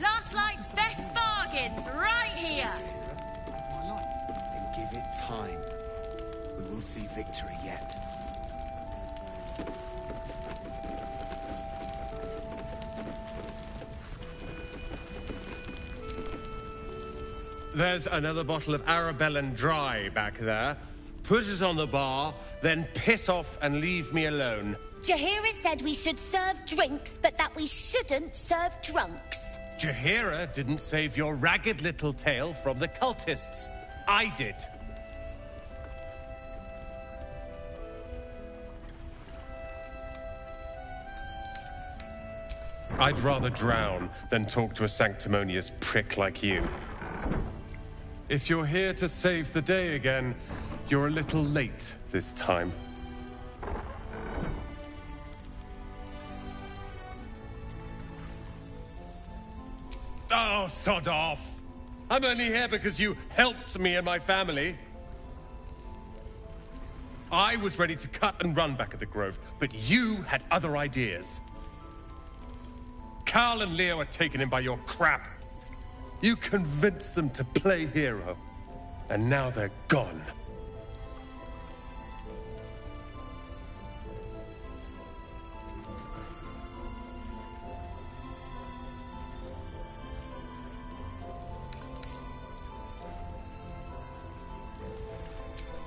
Last Light's best bargains, right here. And give it time. We will see victory yet. There's another bottle of Arabellan Dry back there. Put it on the bar, then piss off and leave me alone. Jaheira said we should serve drinks, but that we shouldn't serve drunks. Jaheira didn't save your ragged little tail from the cultists. I did. I'd rather drown than talk to a sanctimonious prick like you. If you're here to save the day again, you're a little late this time. Oh, sod off! I'm only here because you helped me and my family. I was ready to cut and run back at the Grove, but you had other ideas. Carl and Leo are taken in by your crap. You convinced them to play hero, and now they're gone.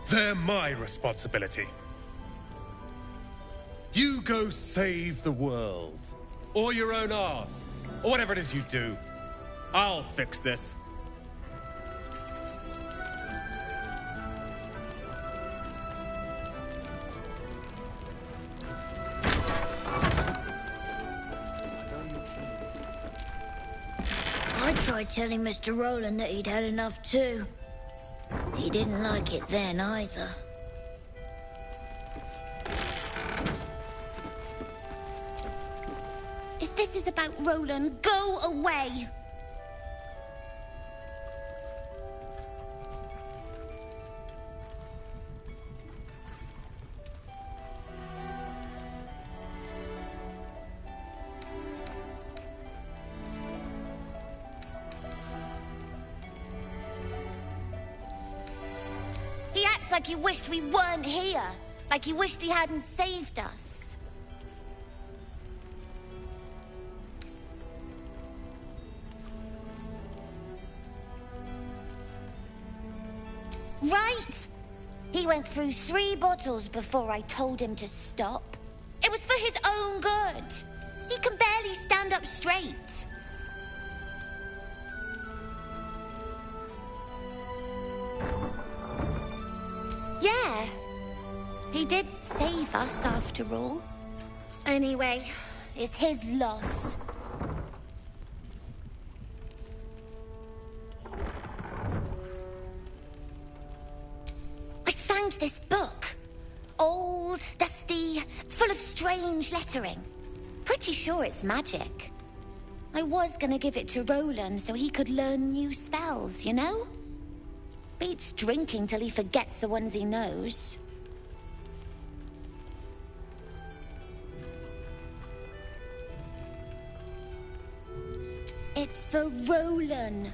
They're my responsibility. You go save the world, or your own arse, or whatever it is you do. I'll fix this. I tried telling Mr. Rowland that he'd had enough too. He didn't like it then either. If this is about Roland, go away! He acts like he wished we weren't here. Like he wished he hadn't saved us. Right? He went through 3 bottles before I told him to stop. It was for his own good. He can barely stand up straight. Yeah, he did save us after all. Anyway, it's his loss. I found this book. Old, dusty, full of strange lettering. Pretty sure it's magic. I was gonna give it to Roland so he could learn new spells, you know? Beats drinking till he forgets the ones he knows. It's for Roland.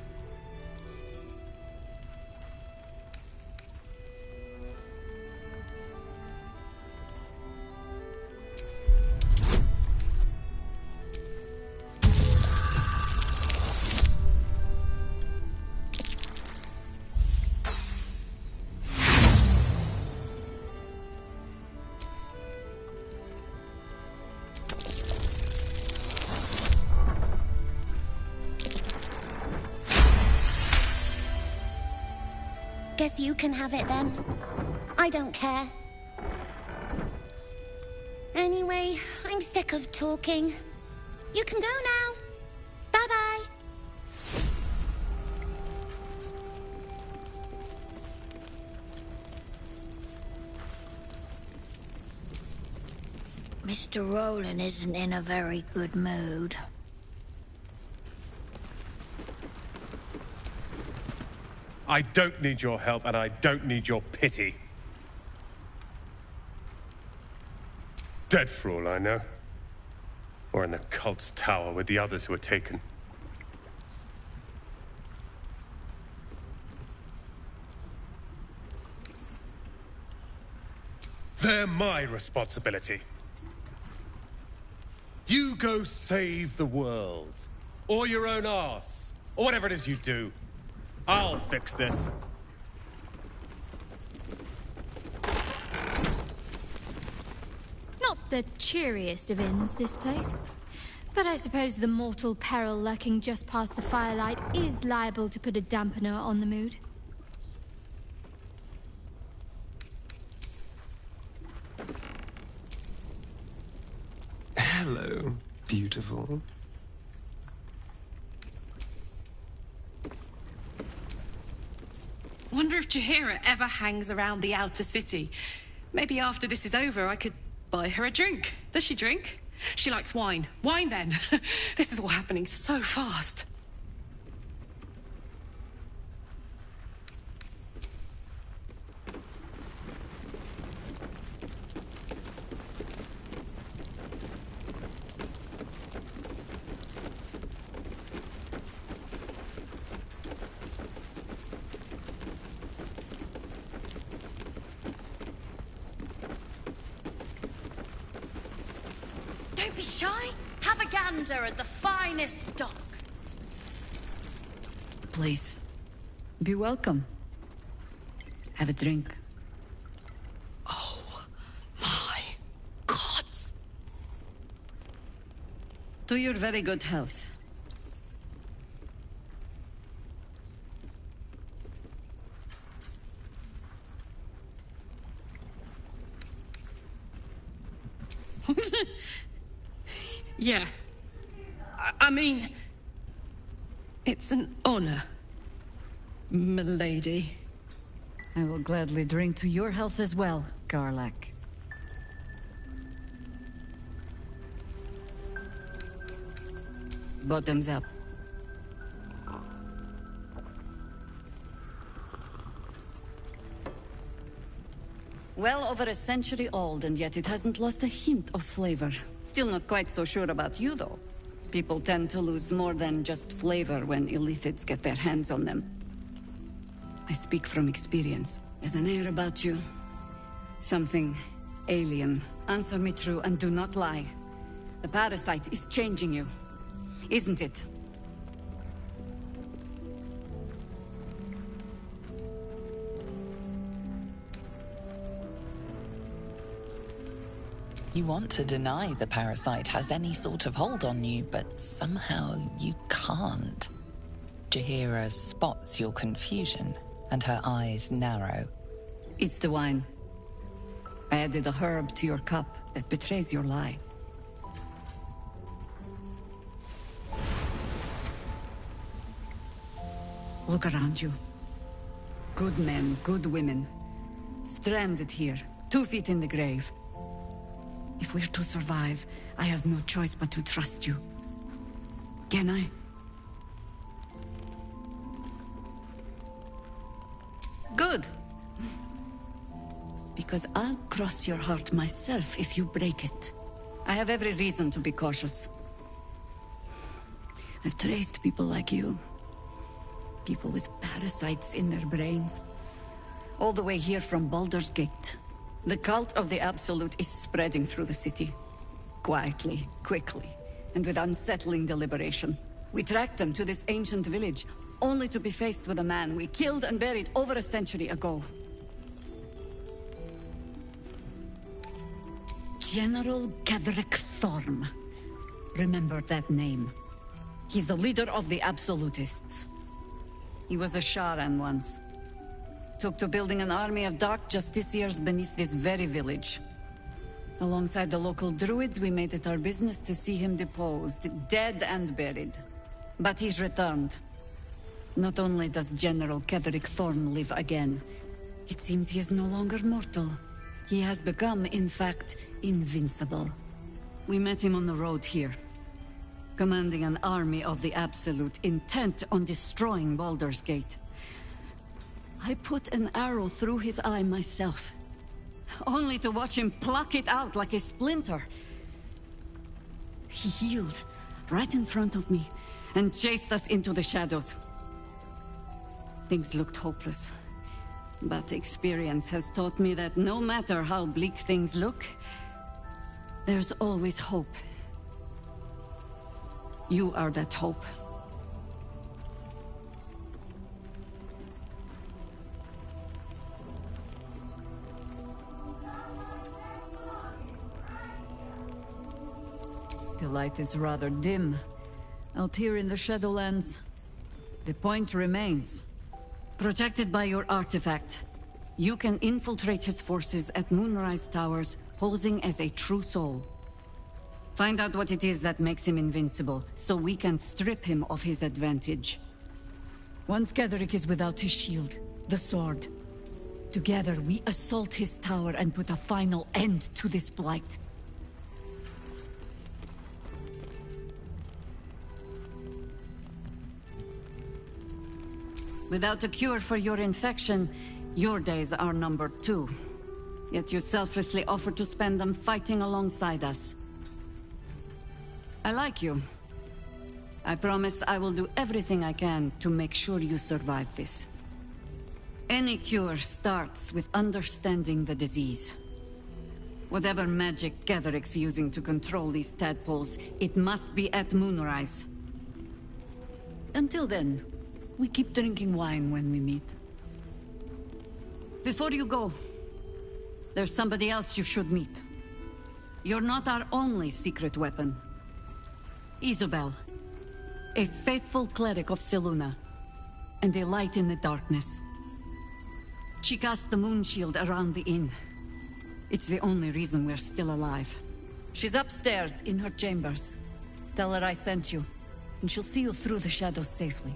Guess you can have it then. I don't care. Anyway, I'm sick of talking. You can go now. Bye-bye. Mr. Rowland isn't in a very good mood. I don't need your help, and I don't need your pity. Dead for all I know. Or in the cult's tower with the others who were taken. They're my responsibility. You go save the world. Or your own arse. Or whatever it is you do. I'll fix this. Not the cheeriest of inns, this place. But I suppose the mortal peril lurking just past the firelight is liable to put a dampener on the mood. Hello, beautiful. Wonder if Jaheira ever hangs around the outer city. Maybe after this is over, I could buy her a drink. Does she drink? She likes wine. Wine, then. This is all happening so fast. Don't be shy. Have a gander at the finest stock. Please, be welcome. Have a drink. Oh, my gods. To your very good health. Yeah. I mean, it's an honor, milady. I will gladly drink to your health as well, Garlac. Bottoms up. Well over a century old, and yet it hasn't lost a hint of flavor. Still not quite so sure about you, though. People tend to lose more than just flavor when illithids get their hands on them. I speak from experience. There's an air about you. Something alien. Answer me true and do not lie. The parasite is changing you, isn't it? You want to deny the parasite has any sort of hold on you, but somehow you can't. Jaheira spots your confusion, and her eyes narrow. It's the wine. I added a herb to your cup that betrays your lie. Look around you. Good men, good women. Stranded here, 2 feet in the grave. If we're to survive, I have no choice but to trust you. Can I? Good. Because I'll cross your heart myself if you break it. I have every reason to be cautious. I've traced people like you. People with parasites in their brains. All the way here from Baldurs Gate. The cult of the Absolute is spreading through the city. Quietly, quickly, and with unsettling deliberation. We tracked them to this ancient village, only to be faced with a man we killed and buried over a century ago. General Ketheric Thorm. Remember that name. He's the leader of the Absolutists. He was a Sharan once. Took to building an army of dark justiciars beneath this very village. Alongside the local druids, we made it our business to see him deposed, dead and buried. But he's returned. Not only does General Ketheric Thorm live again, it seems he is no longer mortal. He has become, in fact, invincible. We met him on the road here, commanding an army of the Absolute, intent on destroying Baldurs Gate. I put an arrow through his eye myself, only to watch him pluck it out like a splinter. He healed, right in front of me, and chased us into the shadows. Things looked hopeless. But experience has taught me that no matter how bleak things look, there's always hope. You are that hope. The light is rather dim out here in the Shadowlands. The point remains. Protected by your artifact, you can infiltrate his forces at Moonrise Towers, posing as a true soul. Find out what it is that makes him invincible, so we can strip him of his advantage. Once Ketheric is without his shield, the sword. Together we assault his tower and put a final end to this blight. Without a cure for your infection, your days are numbered too. Yet you selflessly offer to spend them fighting alongside us. I like you. I promise I will do everything I can to make sure you survive this. Any cure starts with understanding the disease. Whatever magic Ketheric's using to control these tadpoles, it must be at Moonrise. Until then, we keep drinking wine when we meet. Before you go, there's somebody else you should meet. You're not our only secret weapon. Isabel, a faithful cleric of Selûne, and a light in the darkness. She cast the moon shield around the inn. It's the only reason we're still alive. She's upstairs in her chambers. Tell her I sent you, and she'll see you through the shadows safely.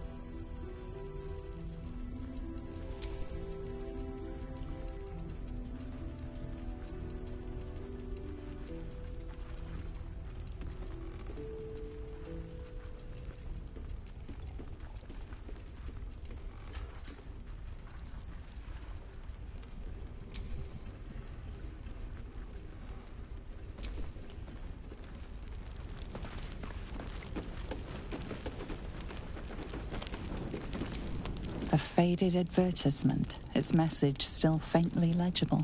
A faded advertisement, its message still faintly legible.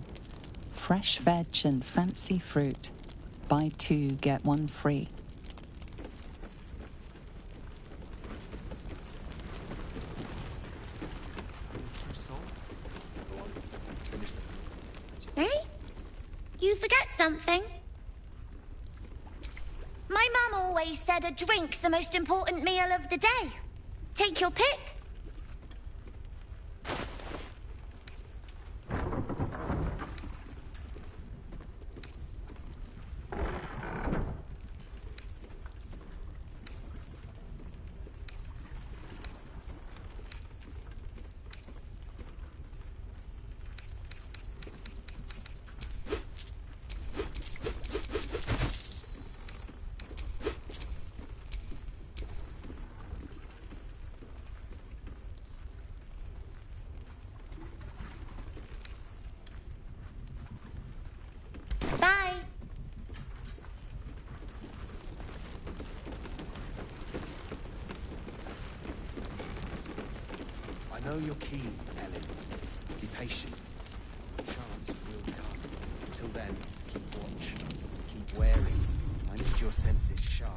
Fresh veg and fancy fruit. Buy 2, get 1 free. Hey? You forget something? My mum always said a drink's the most important meal of the day. Take your pick. Bye. I know you're keen, Ellen. Be patient. Your chance will come. Until then, keep watch. Keep wary. I need your senses sharp.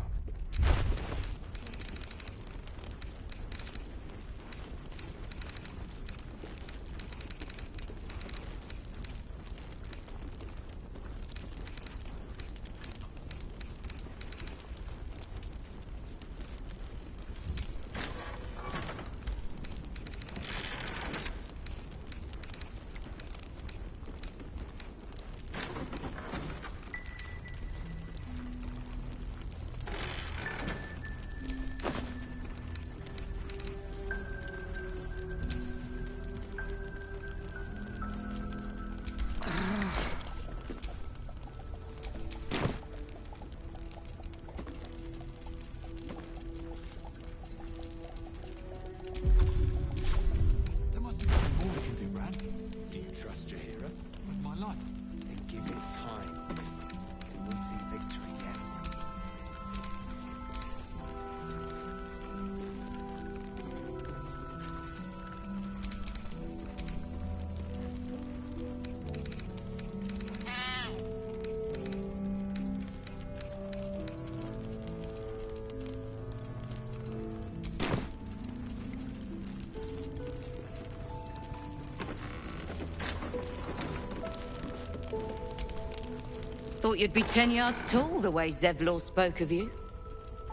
thought you'd be 10 yards tall, the way Zevlor spoke of you.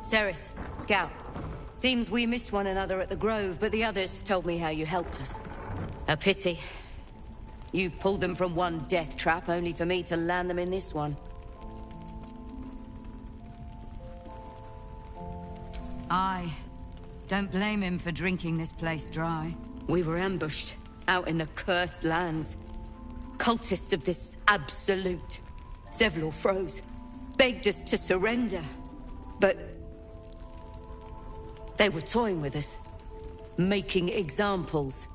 Ceres, Scout. Seems we missed one another at the Grove, but the others told me how you helped us. A pity. You pulled them from one death trap, only for me to land them in this one. Aye. Don't blame him for drinking this place dry. We were ambushed, out in the cursed lands. Cultists of this absolute. Zevlor froze, begged us to surrender. But they were toying with us, making examples.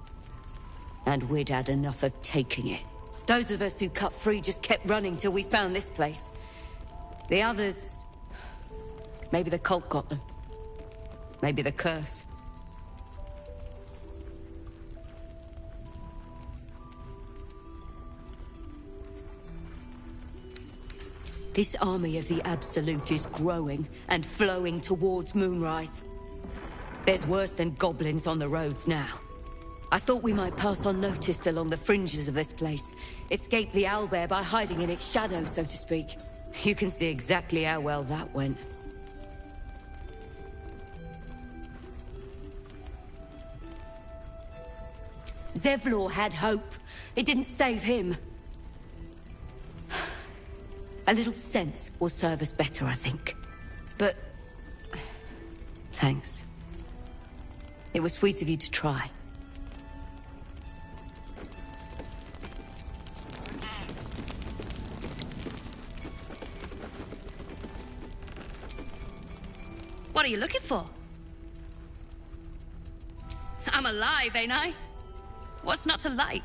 And we'd had enough of taking it. Those of us who cut free just kept running till we found this place. The others... maybe the cult got them. Maybe the curse. This army of the Absolute is growing and flowing towards Moonrise. There's worse than goblins on the roads now. I thought we might pass unnoticed along the fringes of this place. Escape the owlbear by hiding in its shadow, so to speak. You can see exactly how well that went. Zevlor had hope. It didn't save him. A little sense will serve us better, I think. But... thanks. It was sweet of you to try. What are you looking for? I'm alive, ain't I? What's not to like?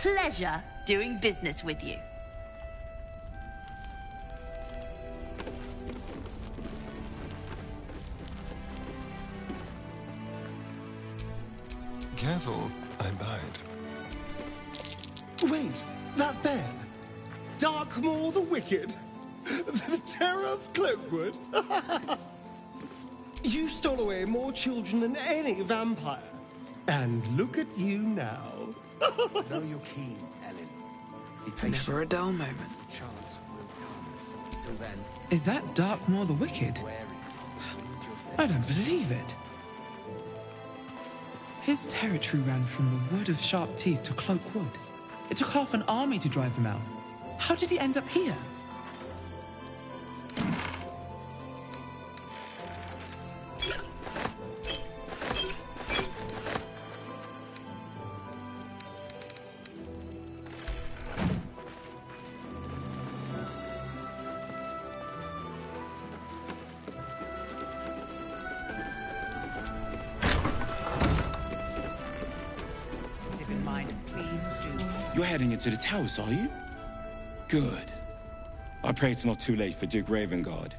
pleasure doing business with you. Careful, I bite. Wait, that bear? Darkmoor the Wicked? The terror of Cloakwood? You stole away more children than any vampire. And look at you now. I know you're keen, Ellen. Be patient. Never a dull moment. Chance will come. Till then, Is that Darkmoor the Wicked? wary. I need your I don't believe it. His territory ran from the Wood of Sharp Teeth to Cloak Wood. It took half an army to drive him out. How did he end up here? Keep in mind, please do. You're heading into the towers, are you? Good. I pray it's not too late for Duke Ravengard.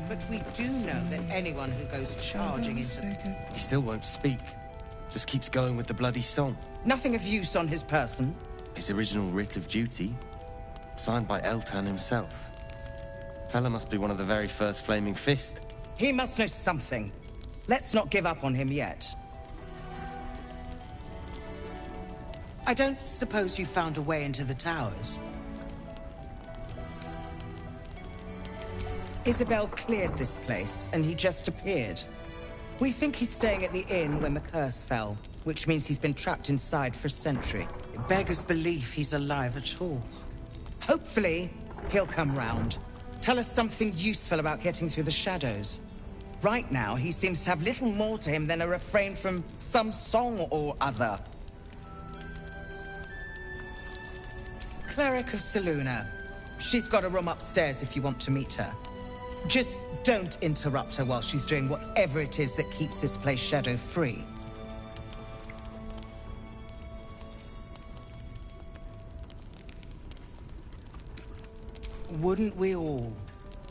But we do know that anyone who goes charging into... He still won't speak. Just keeps going with the bloody song. Nothing of use on his person. His original writ of duty, signed by Eltan himself. Fella must be one of the very first Flaming Fist. He must know something. Let's not give up on him yet. I don't suppose you found a way into the towers? Isabel cleared this place, and he just appeared. We think he's staying at the inn when the curse fell, which means he's been trapped inside for a century. It beggars belief he's alive at all. Hopefully, he'll come round. Tell us something useful about getting through the shadows. Right now, he seems to have little more to him than a refrain from some song or other. Cleric of Saluna. She's got a room upstairs if you want to meet her. Just don't interrupt her while she's doing whatever it is that keeps this place shadow-free. Wouldn't we all?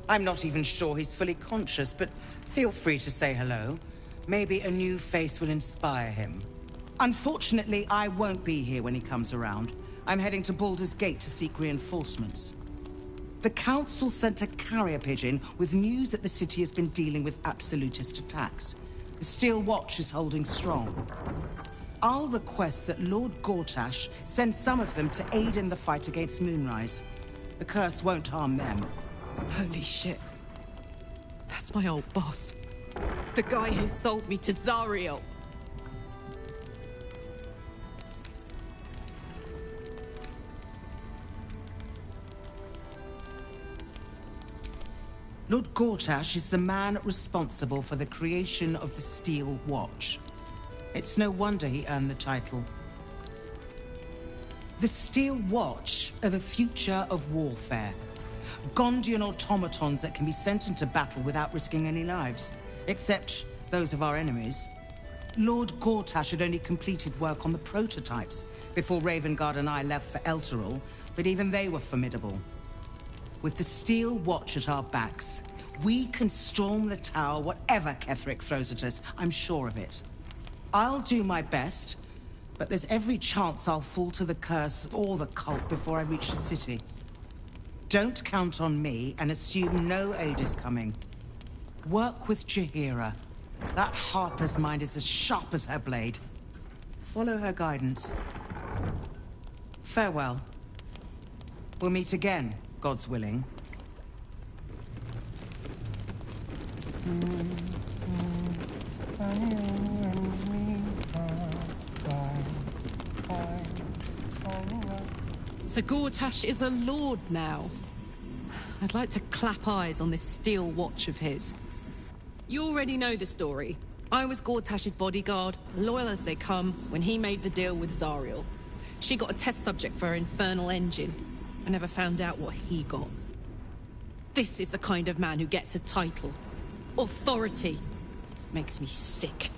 I'm not even sure he's fully conscious, but feel free to say hello. Maybe a new face will inspire him. Unfortunately, I won't be here when he comes around. I'm heading to Baldurs Gate to seek reinforcements. The Council sent a carrier pigeon with news that the city has been dealing with absolutist attacks. The Steel Watch is holding strong. I'll request that Lord Gortash send some of them to aid in the fight against Moonrise. The curse won't harm them. Holy shit. That's my old boss. The guy who sold me to Zariel. Lord Gortash is the man responsible for the creation of the Steel Watch. It's no wonder he earned the title. The Steel Watch are the future of warfare. Gondian automatons that can be sent into battle without risking any lives. Except those of our enemies. Lord Gortash had only completed work on the prototypes before Ravengard and I left for Elturel, but even they were formidable. With the Steel Watch at our backs, we can storm the tower whatever Ketheric throws at us, I'm sure of it. I'll do my best, but there's every chance I'll fall to the curse or the cult before I reach the city. Don't count on me and assume no aid is coming. Work with Jaheira. That Harper's mind is as sharp as her blade. Follow her guidance. Farewell. We'll meet again, God's willing. So Gortash is a lord now. I'd like to clap eyes on this Steel Watch of his. You already know the story. I was Gortash's bodyguard, loyal as they come, when he made the deal with Zariel. She got a test subject for her infernal engine. I never found out what he got. This is the kind of man who gets a title. Authority. Makes me sick.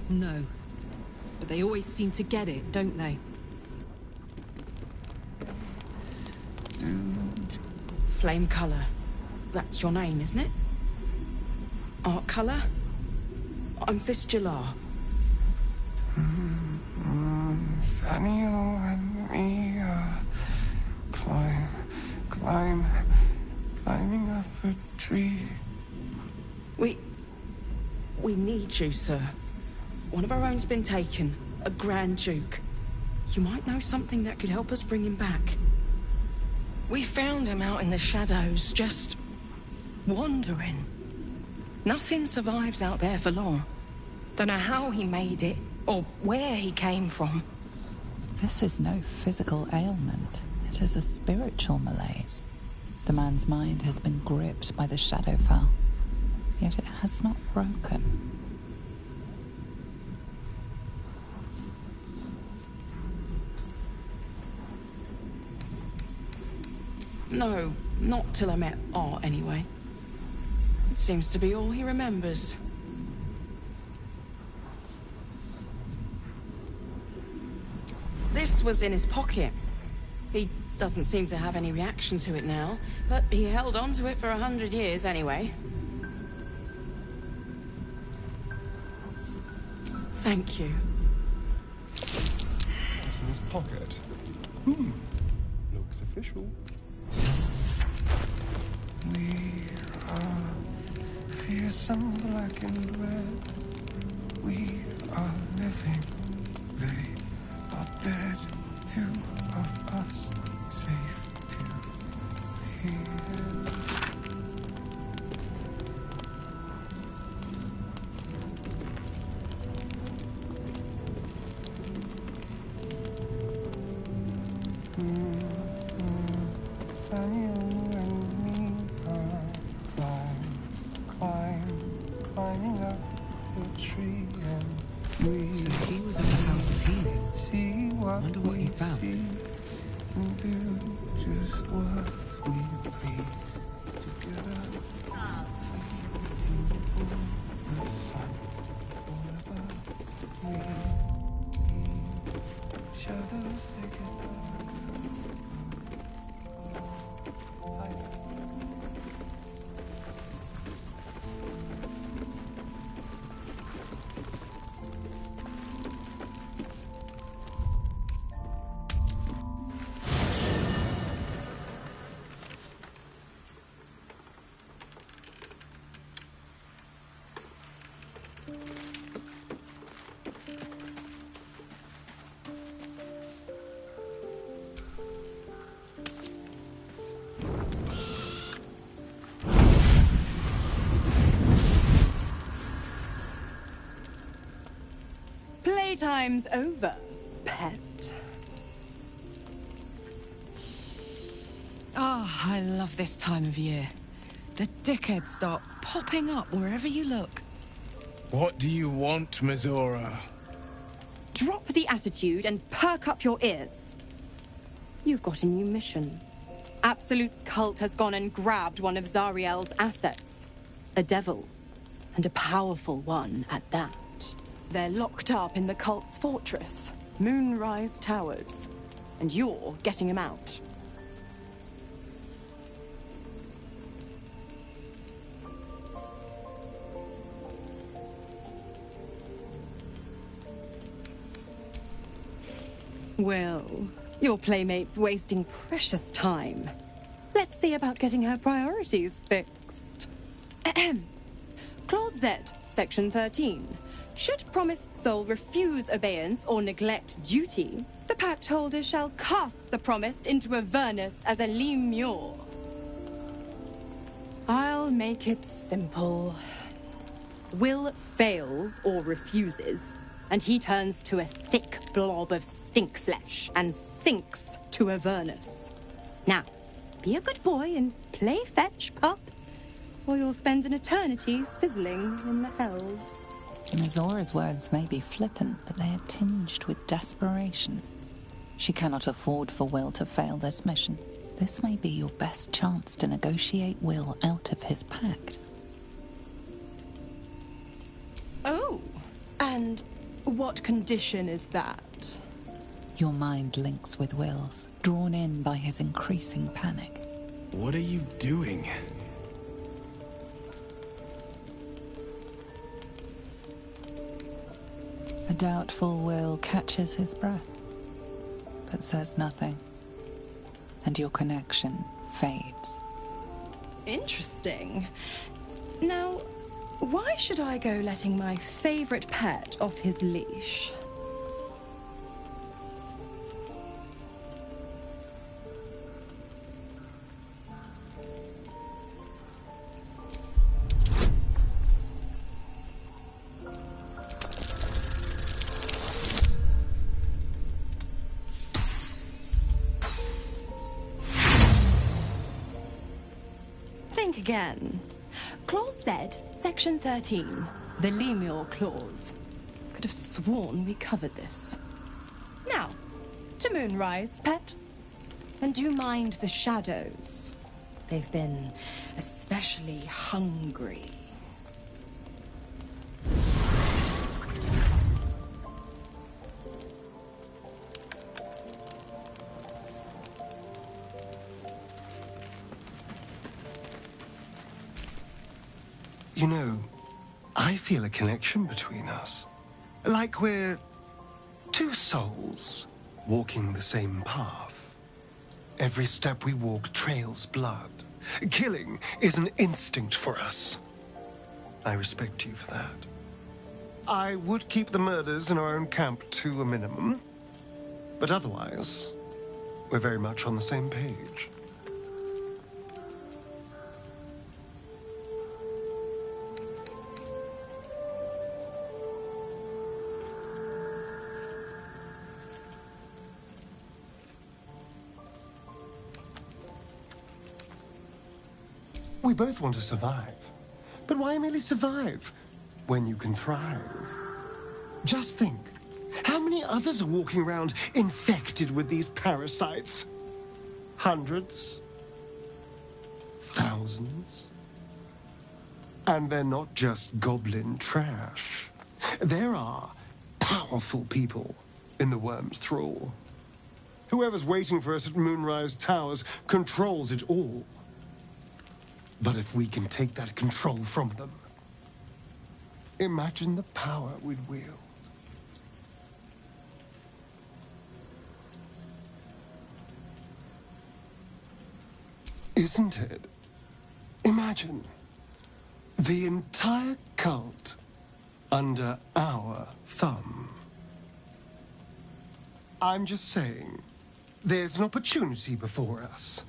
No. But they always seem to get it, don't they? Flame Colour. That's your name, isn't it? Art Colour? I'm Fistula. Nathaniel and me climbing up a tree. We need you, sir. One of our own's been taken, a Grand Duke. You might know something that could help us bring him back. We found him out in the shadows, just wandering. Nothing survives out there for long. Don't know how he made it, or where he came from. This is no physical ailment. It is a spiritual malaise. The man's mind has been gripped by the Shadowfell, yet it has not broken. No, not till I met Art, anyway. It seems to be all he remembers. This was in his pocket. He doesn't seem to have any reaction to it now, but he held on to it for 100 years anyway. Thank you. What's in his pocket? Looks official. We are fearsome, black and red. We are living. They are dead. Two of us safe to the end. Climbing up a tree, and we. So he was at the House of Healing. See what Wonder what he found. And do just what we please together. Waiting for the sun forever. We shadows they get darker. Playtime's over, pet. Oh, I love this time of year. The dickheads start popping up wherever you look. What do you want, Mizora? Drop the attitude and perk up your ears. You've got a new mission. Absolute's cult has gone and grabbed one of Zariel's assets. A devil. And a powerful one at that. They're locked up in the cult's fortress, Moonrise Towers. And you're getting them out. Well, your playmate's wasting precious time. Let's see about getting her priorities fixed. Clause Z, Section 13. Should promised soul refuse obeyance or neglect duty, the pact holder shall cast the promised into Avernus as a lemure. I'll make it simple. Will fails or refuses, and he turns to a thick blob of stink flesh and sinks to Avernus. Now, be a good boy and play fetch, pup, or you'll spend an eternity sizzling in the hells. Mizora's words may be flippant, but they are tinged with desperation. She cannot afford for Will to fail this mission. This may be your best chance to negotiate Will out of his pact. Oh, and What condition is that? Your mind links with Will's, drawn in by his increasing panic. What are you doing? A doubtful Will catches his breath, but says nothing, and your connection fades. Interesting. Now, why should I go letting my favorite pet off his leash? Think again. Clause Z, Section 13, the Lemur Clause. Could have sworn we covered this. Now, to Moonrise, pet. And do mind the shadows. They've been especially hungry. You know, I feel a connection between us. Like we're two souls walking the same path. Every step we walk trails blood. Killing is an instinct for us. I respect you for that. I would keep the murders in our own camp to a minimum. But otherwise, we're very much on the same page. We both want to survive. But why merely survive when you can thrive? Just think, how many others are walking around infected with these parasites? Hundreds? Thousands? And they're not just goblin trash. There are powerful people in the worm's thrall. Whoever's waiting for us at Moonrise Towers controls it all. But if we can take that control from them, imagine the power we'd wield. Isn't it? Imagine the entire cult under our thumb. I'm just saying, there's an opportunity before us.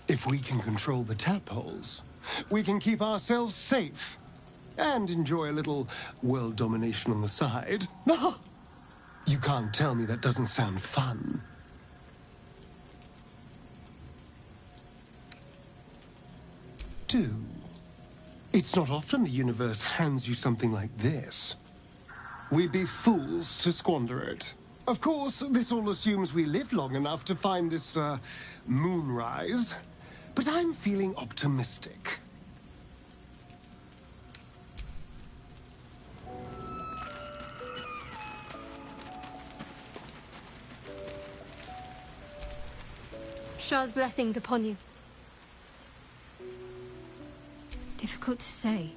If we can control the tap holes, we can keep ourselves safe and enjoy a little world domination on the side. You can't tell me that doesn't sound fun. Do. It's not often the universe hands you something like this. We'd be fools to squander it. Of course, this all assumes we live long enough to find this, moonrise. But I'm feeling optimistic. Shah's blessings upon you. Difficult to say.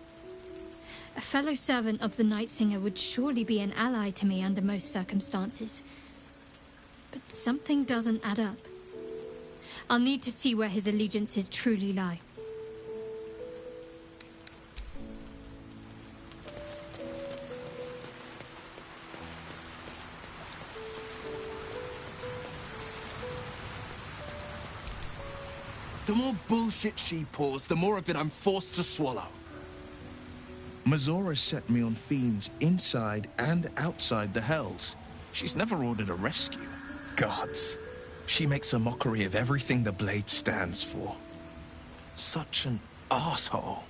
A fellow servant of the Night Singer would surely be an ally to me under most circumstances. But something doesn't add up. I'll need to see where his allegiances truly lie. The more bullshit she pours, the more of it I'm forced to swallow. Mazora set me on fiends inside and outside the Hells. She's never ordered a rescue. Gods. She makes a mockery of everything the Blade stands for. Such an asshole.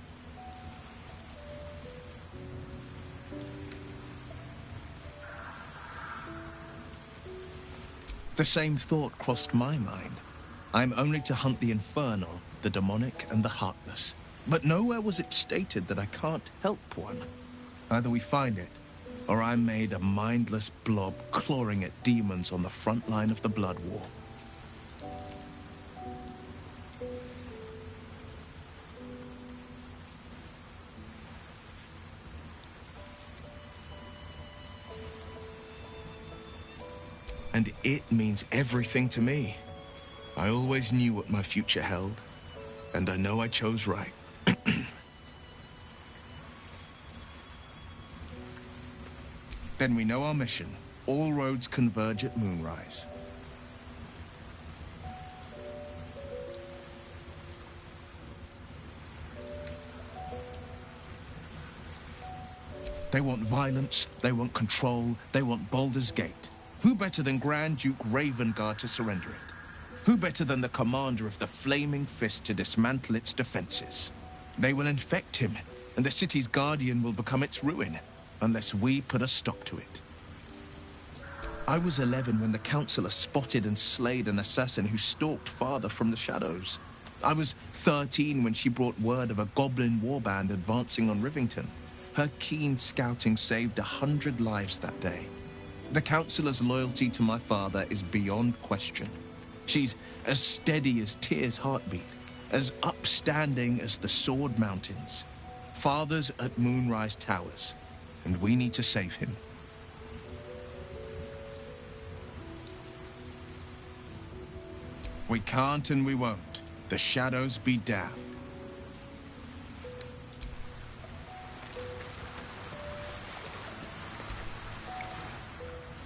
The same thought crossed my mind. I'm only to hunt the infernal, the demonic, and the heartless. But nowhere was it stated that I can't help one. Either we find it, or I'm made a mindless blob clawing at demons on the front line of the Blood War. And it means everything to me. I always knew what my future held, and I know I chose right. Then we know our mission. All roads converge at moonrise. They want violence, they want control, they want Baldurs Gate. Who better than Grand Duke Ravengard to surrender it? Who better than the commander of the Flaming Fist to dismantle its defenses? They will infect him, and the city's guardian will become its ruin, unless we put a stop to it. I was 11 when the Councillor spotted and slayed an assassin who stalked Father from the shadows. I was 13 when she brought word of a goblin warband advancing on Rivington. Her keen scouting saved 100 lives that day. The Councillor's loyalty to my father is beyond question. She's as steady as Tyr's heartbeat, as upstanding as the Sword Mountains. Father's at Moonrise Towers, and we need to save him. We can't and we won't. The shadows be damned.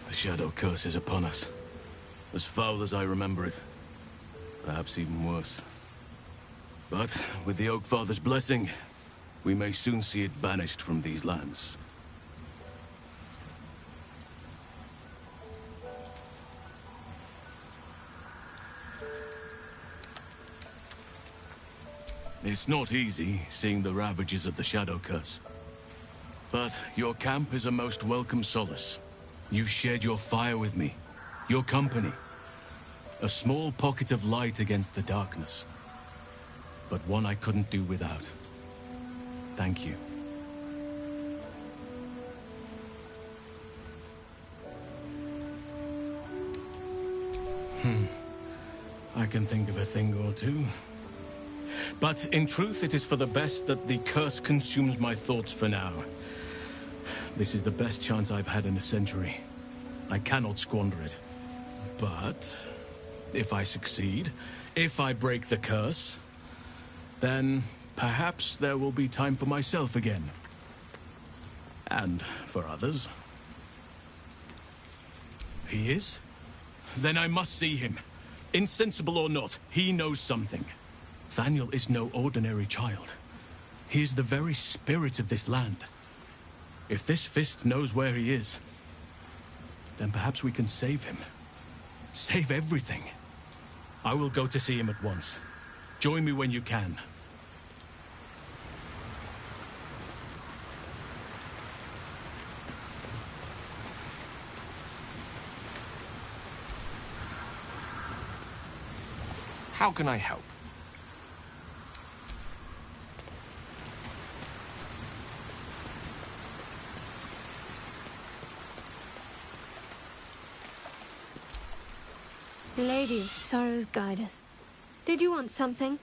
The Shadow Curse is upon us. As foul as I remember it. Perhaps even worse. But with the Oak Father's blessing, we may soon see it banished from these lands. It's not easy, seeing the ravages of the Shadow Curse. But your camp is a most welcome solace. You've shared your fire with me, your company. A small pocket of light against the darkness. But one I couldn't do without. Thank you. I can think of a thing or two. But in truth, it is for the best that the curse consumes my thoughts for now. This is the best chance I've had in a century. I cannot squander it. But if I succeed, if I break the curse, then perhaps there will be time for myself again. And for others. He is? Then I must see him. Insensible or not, he knows something. Thaniel is no ordinary child. He is the very spirit of this land. If this fist knows where he is, then perhaps we can save him. Save everything. I will go to see him at once. Join me when you can. How can I help? Lady of Sorrows, guide us. Did you want something?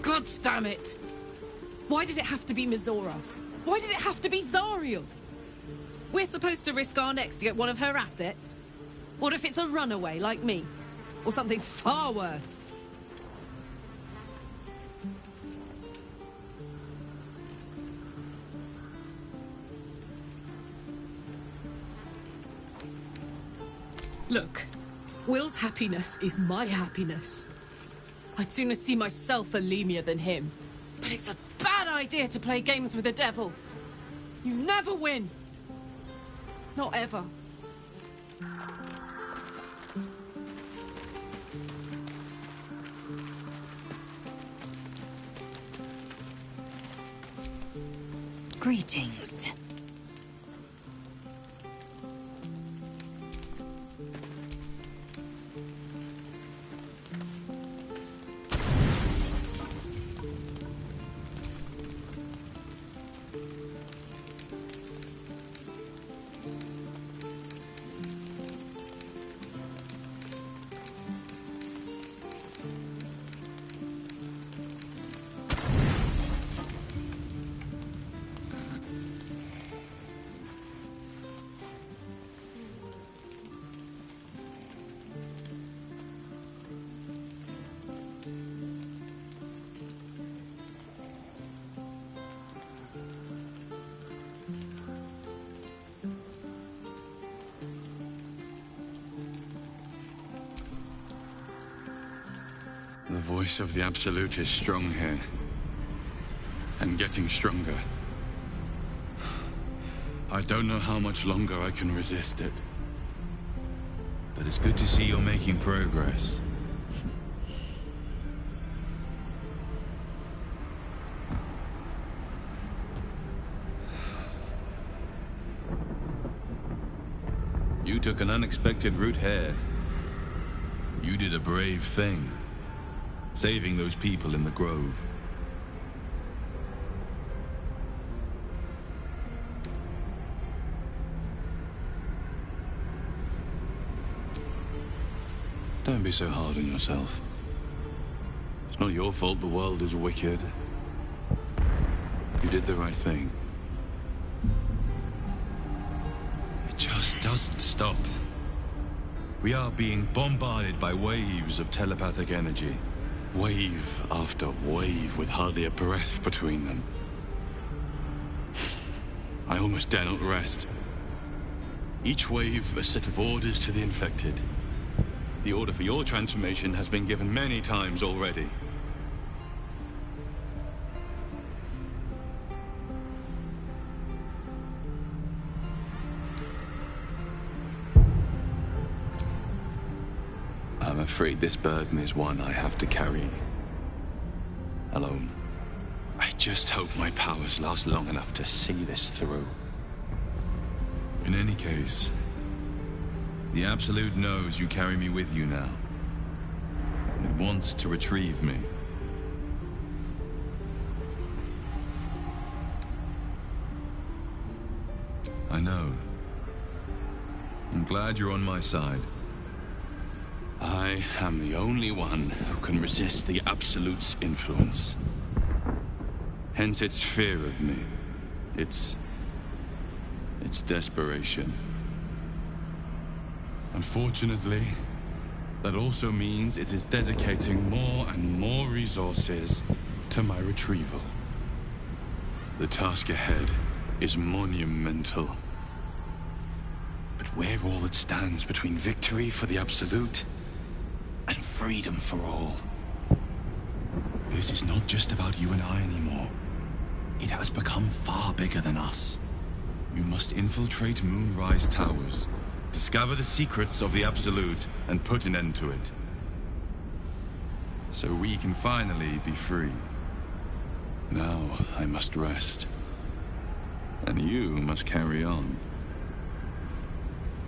God damn it! Why did it have to be Mizora? Why did it have to be Zariel? We're supposed to risk our necks to get one of her assets? What if it's a runaway like me? Or something far worse? Look, Will's happiness is my happiness. I'd sooner see myself a Lemia than him. But it's a bad idea to play games with the devil. You never win. Not ever. Greetings. The voice of the Absolute is strong here. And getting stronger. I don't know how much longer I can resist it. But it's good to see you're making progress. You took an unexpected route here. You did a brave thing. Saving those people in the grove. Don't be so hard on yourself. It's not your fault the world is wicked. You did the right thing. It just doesn't stop. We are being bombarded by waves of telepathic energy. Wave after wave with hardly a breath between them. I almost dare not rest. Each wave a set of orders to the infected. The order for your transformation has been given many times already. I'm afraid this burden is one I have to carry. Alone. I just hope my powers last long enough to see this through. In any case, the Absolute knows you carry me with you now. It wants to retrieve me. I know. I'm glad you're on my side. I am the only one who can resist the Absolute's influence. Hence its fear of me. Its desperation. Unfortunately, that also means it is dedicating more and more resources to my retrieval. The task ahead is monumental. But we're all that stands between victory for the Absolute and freedom for all. This is not just about you and I anymore. It has become far bigger than us. You must infiltrate Moonrise Towers, discover the secrets of the Absolute, and put an end to it. So we can finally be free. Now I must rest. And you must carry on.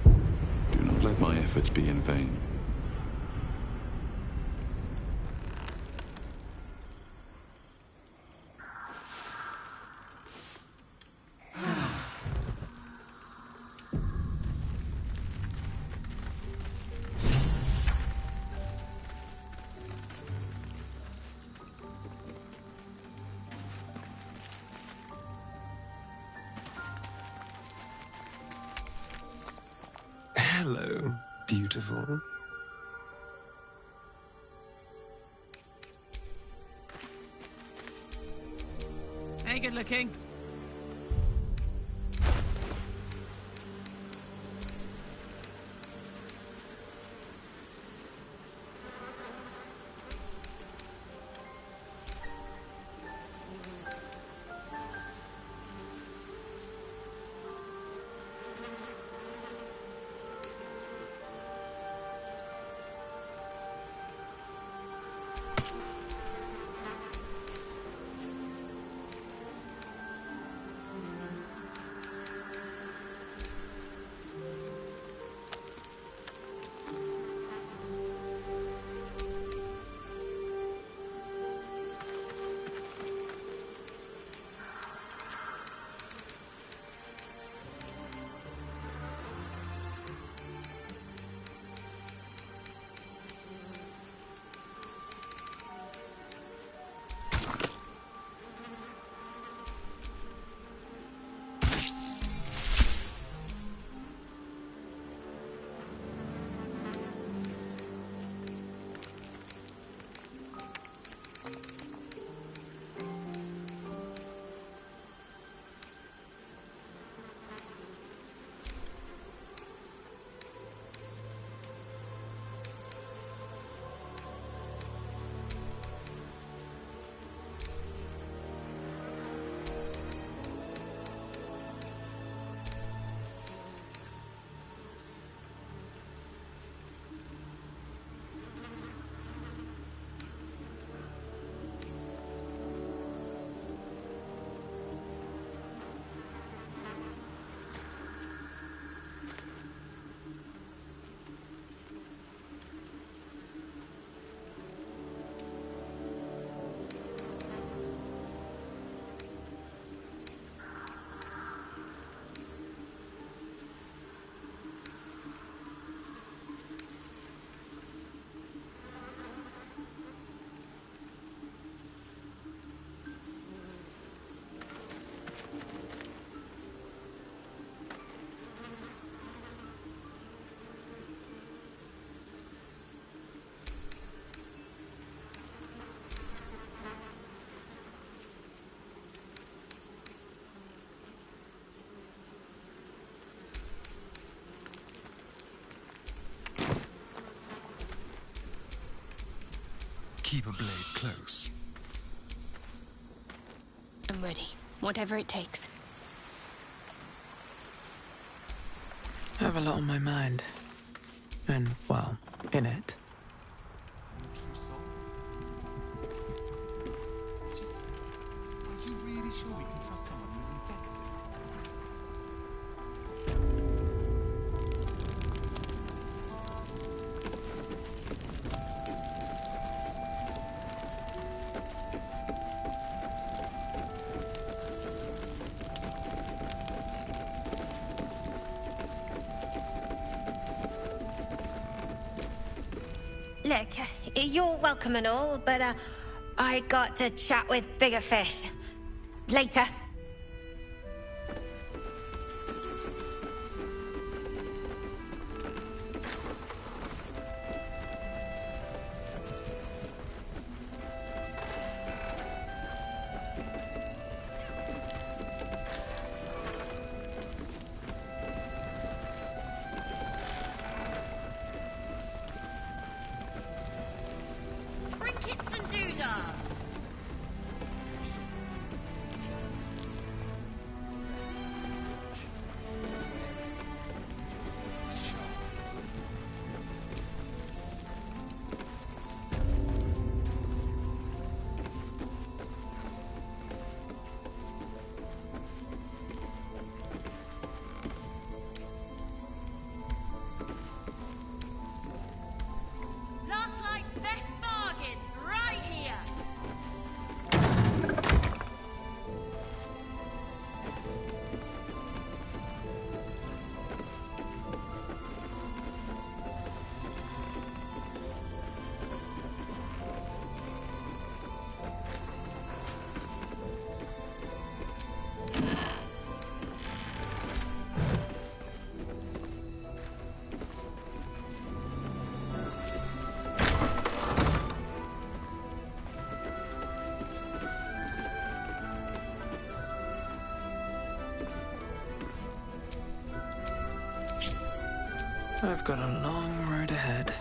Do not let my efforts be in vain. Hello, beautiful. Hey, good looking. keep a blade close. I'm ready. Whatever it takes. I have a lot on my mind. And, well, in it. Are you really sure we can trust someone who's infected? Look, you're welcome and all, but I got to chat with bigger fish. Later. Trinkets and doodahs. Last night's best bargains right here. I've got a long road ahead.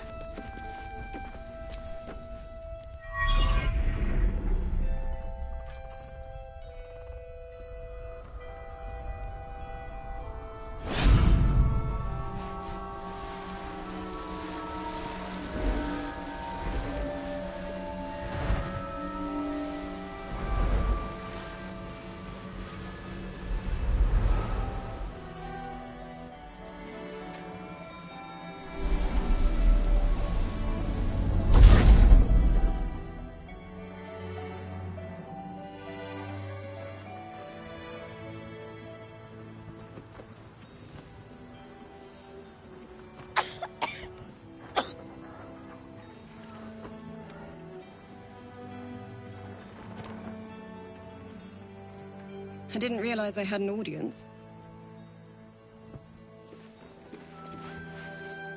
I didn't realize I had an audience.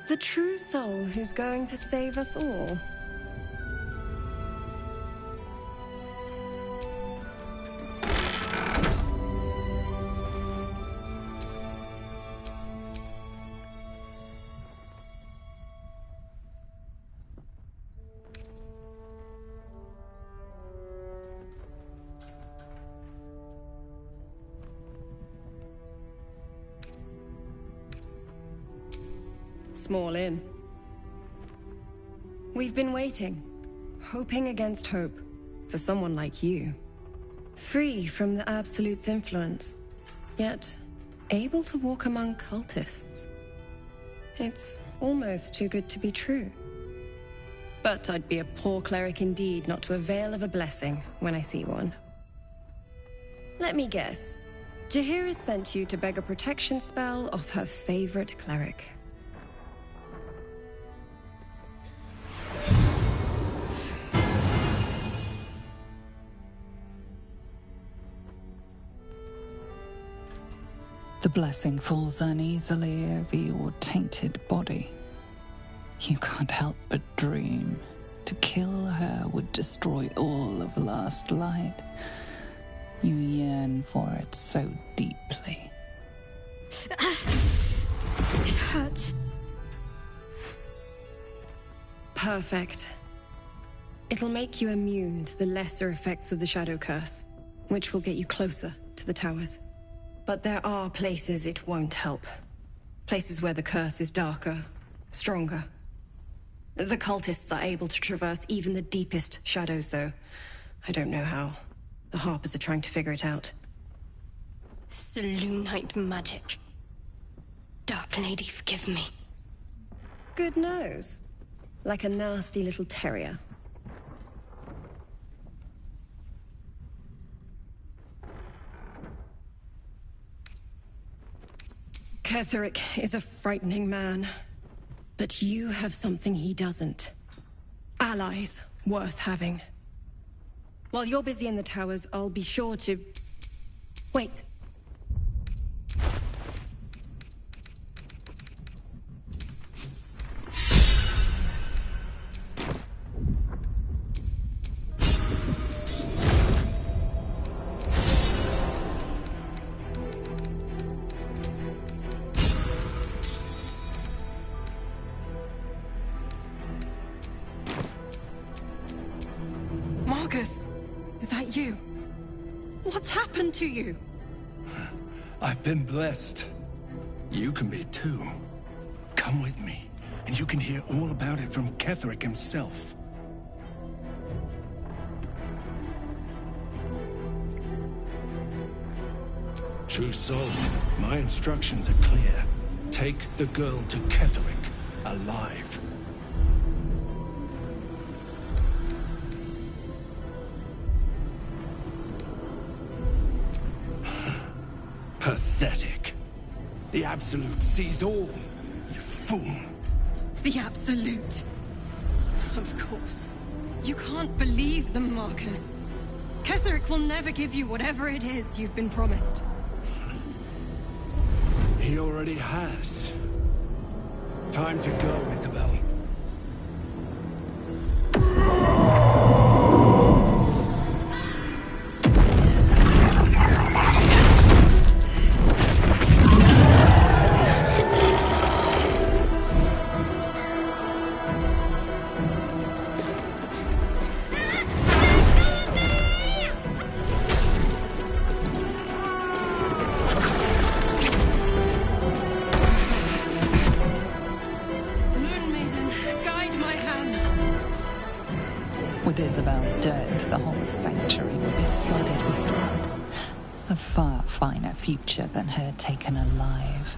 The true soul who's going to save us all. Small inn. We've been waiting, hoping against hope, for someone like you. Free from the Absolute's influence, yet able to walk among cultists. It's almost too good to be true. But I'd be a poor cleric indeed not to avail of a blessing when I see one. Let me guess. Jaheira sent you to beg a protection spell off her favorite cleric. The blessing falls uneasily over your tainted body. You can't help but dream. To kill her would destroy all of Last Light. You yearn for it so deeply. It hurts. Perfect. It'll make you immune to the lesser effects of the Shadow Curse, which will get you closer to the towers. But there are places it won't help. Places where the curse is darker, stronger. The cultists are able to traverse even the deepest shadows, though. I don't know how. The Harpers are trying to figure it out. Selûnite magic. Dark Lady, forgive me. Good nose. Like a nasty little terrier. Ketheric is a frightening man. But you have something he doesn't. Allies worth having. While you're busy in the towers, I'll be sure to... Wait. Marcus, is that you? What's happened to you? I've been blessed. You can be too. Come with me, and you can hear all about it from Ketheric himself. True soul, my instructions are clear. Take the girl to Ketheric, alive. Pathetic. The Absolute sees all, you fool. The Absolute. Of course. You can't believe them, Marcus. Ketheric will never give you whatever it is you've been promised. He already has. Time to go, Isabel. With Isabel dead, the whole sanctuary will be flooded with blood. A far finer future than her taken alive.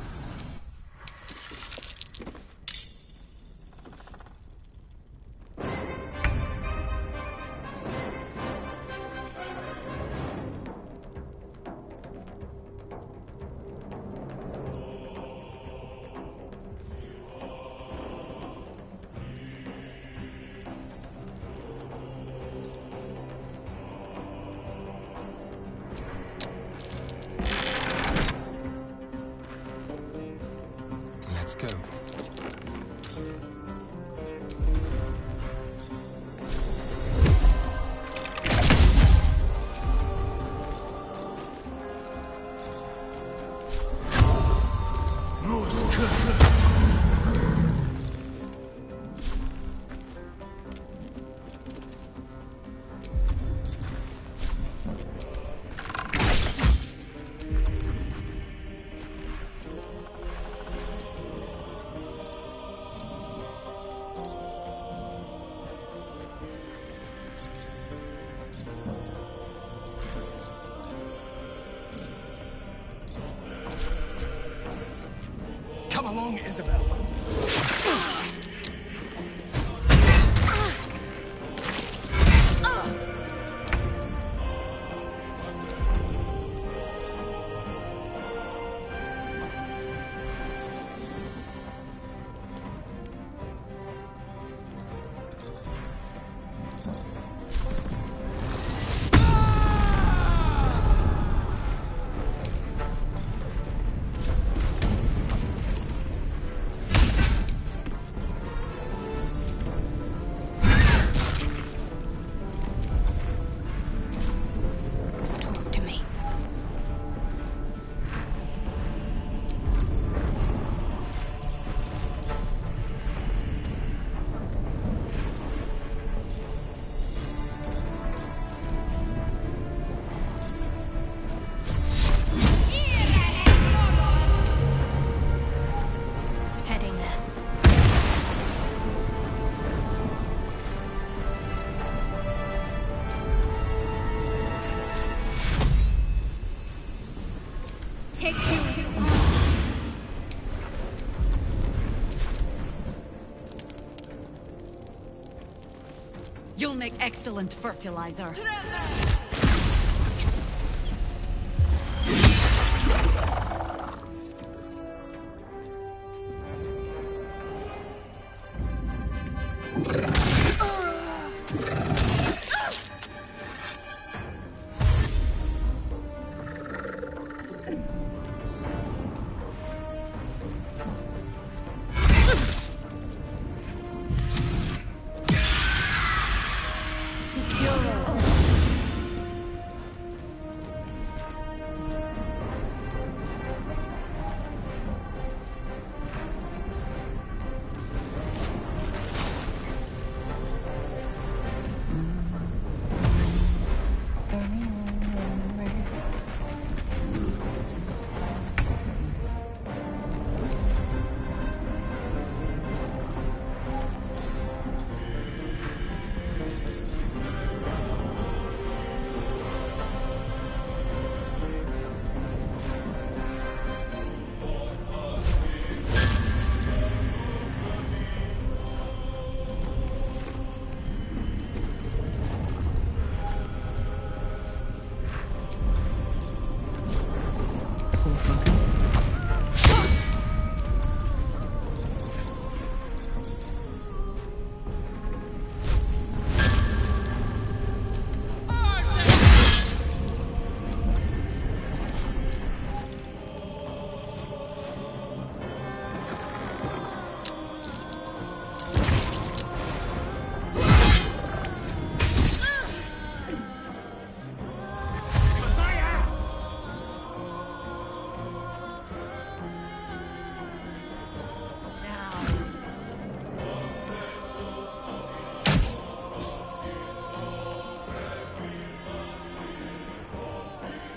Let's go. Come along, Isabel. take you. You'll make excellent fertilizer.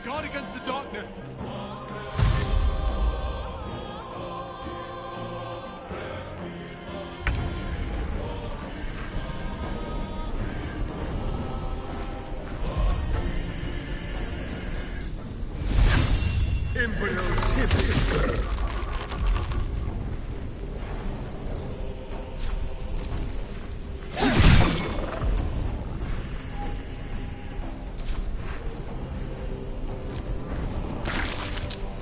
Guard against the darkness!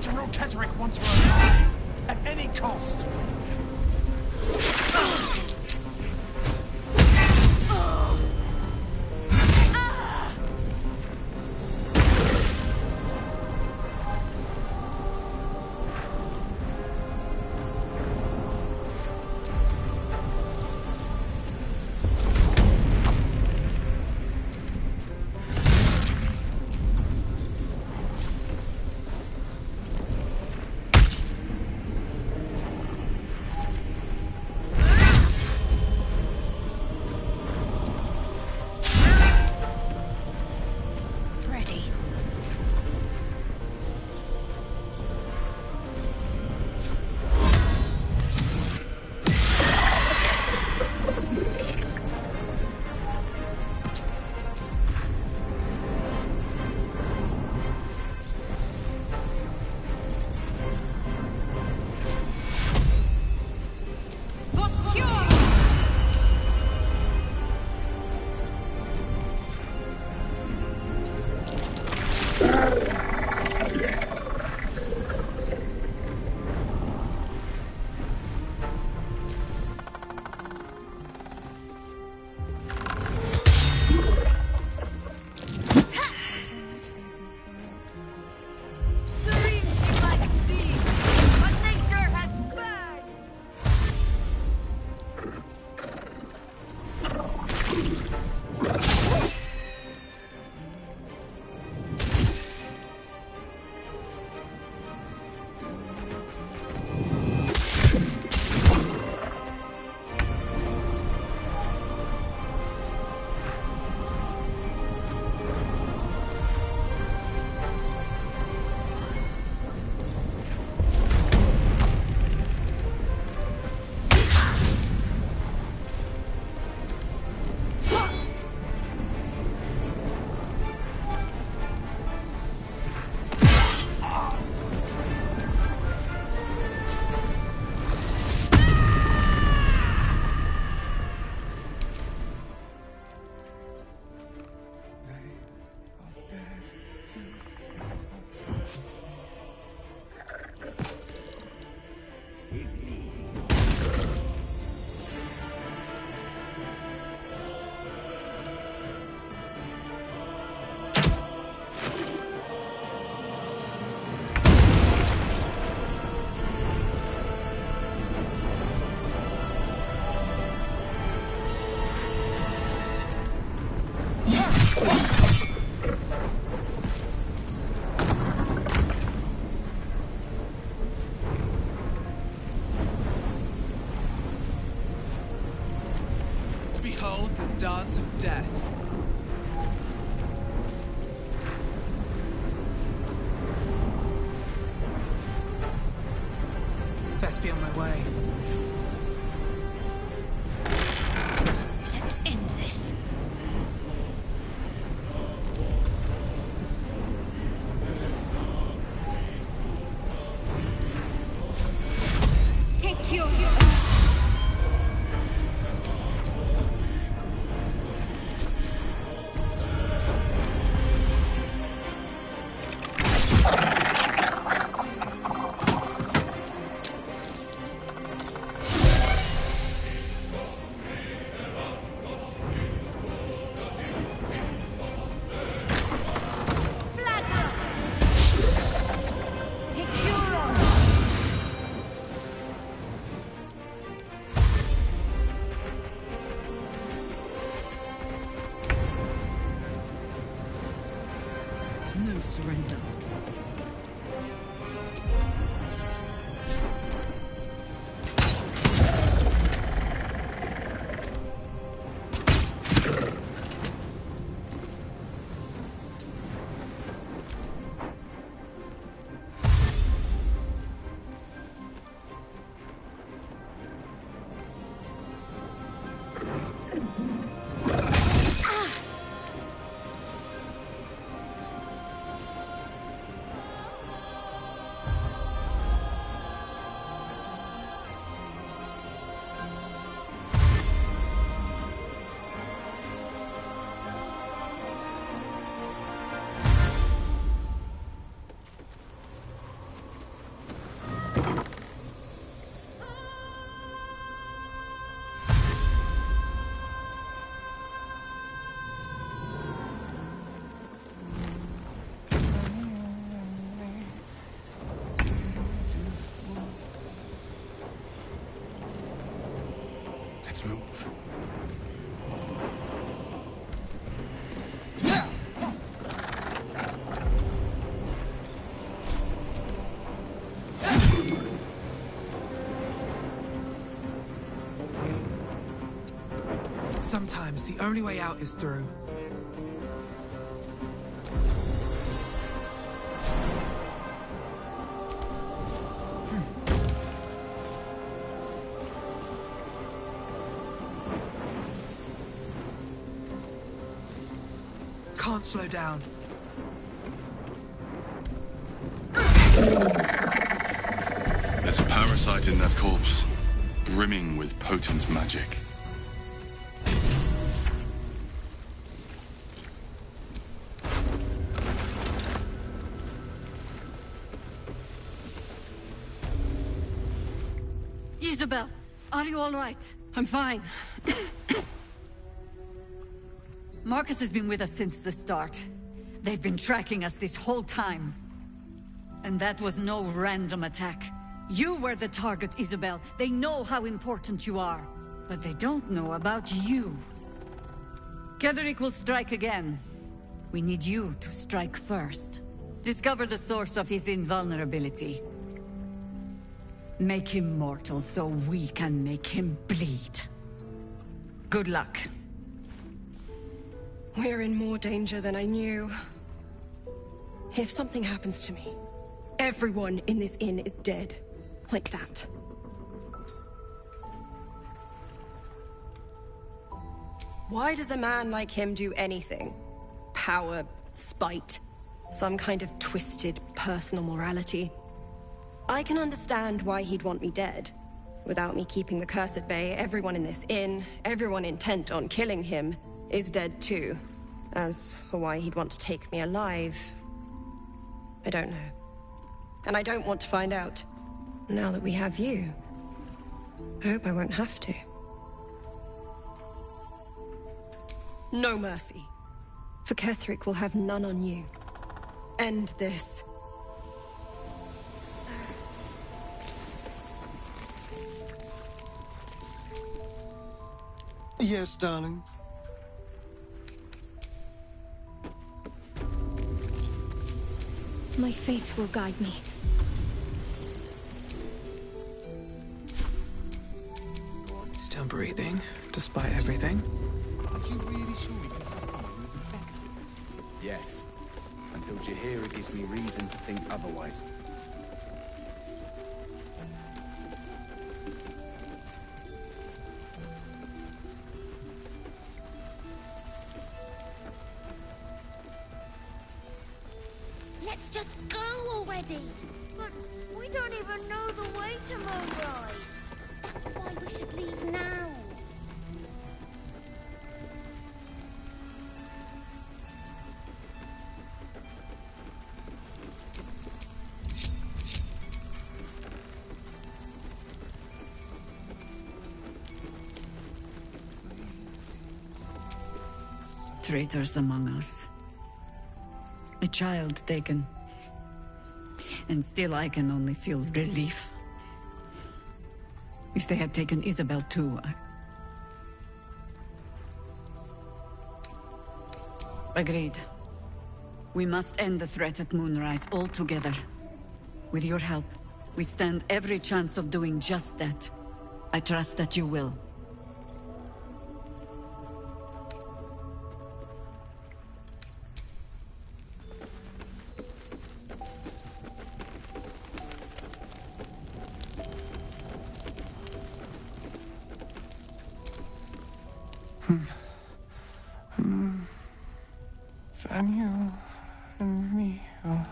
General Tetherick wants her alive, at any cost. dance of death. Best be on my way. Let's end this. Take your... No surrender. Let's move. Sometimes the only way out is through. Can't slow down. There's a parasite in that corpse, brimming with potent magic. Isabel, are you all right? I'm fine. Marcus has been with us since the start. They've been tracking us this whole time. And that was no random attack. You were the target, Isabel. They know how important you are. But they don't know about you. Ketheric will strike again. We need you to strike first. Discover the source of his invulnerability. Make him mortal so we can make him bleed. Good luck. We're in more danger than I knew. If something happens to me, everyone in this inn is dead. Like that. Why does a man like him do anything? Power, spite, some kind of twisted personal morality. I can understand why he'd want me dead. Without me keeping the curse at bay, everyone in this inn, everyone intent on killing him, is dead too. As for why he'd want to take me alive, I don't know. And I don't want to find out. Now that we have you, I hope I won't have to. No mercy. For Ketheric will have none on you. End this. Yes, darling. My faith will guide me. Still breathing, despite everything. You yes. Until Jaheira gives me reason to think otherwise. Let's just go already! But we don't even know the way to Moonrise. That's why we should leave now. Traitors among us. A child taken. And still I can only feel relief. If they had taken Isabel too, Agreed. We must end the threat at Moonrise altogether. With your help, we stand every chance of doing just that. I trust that you will. Daniel and me are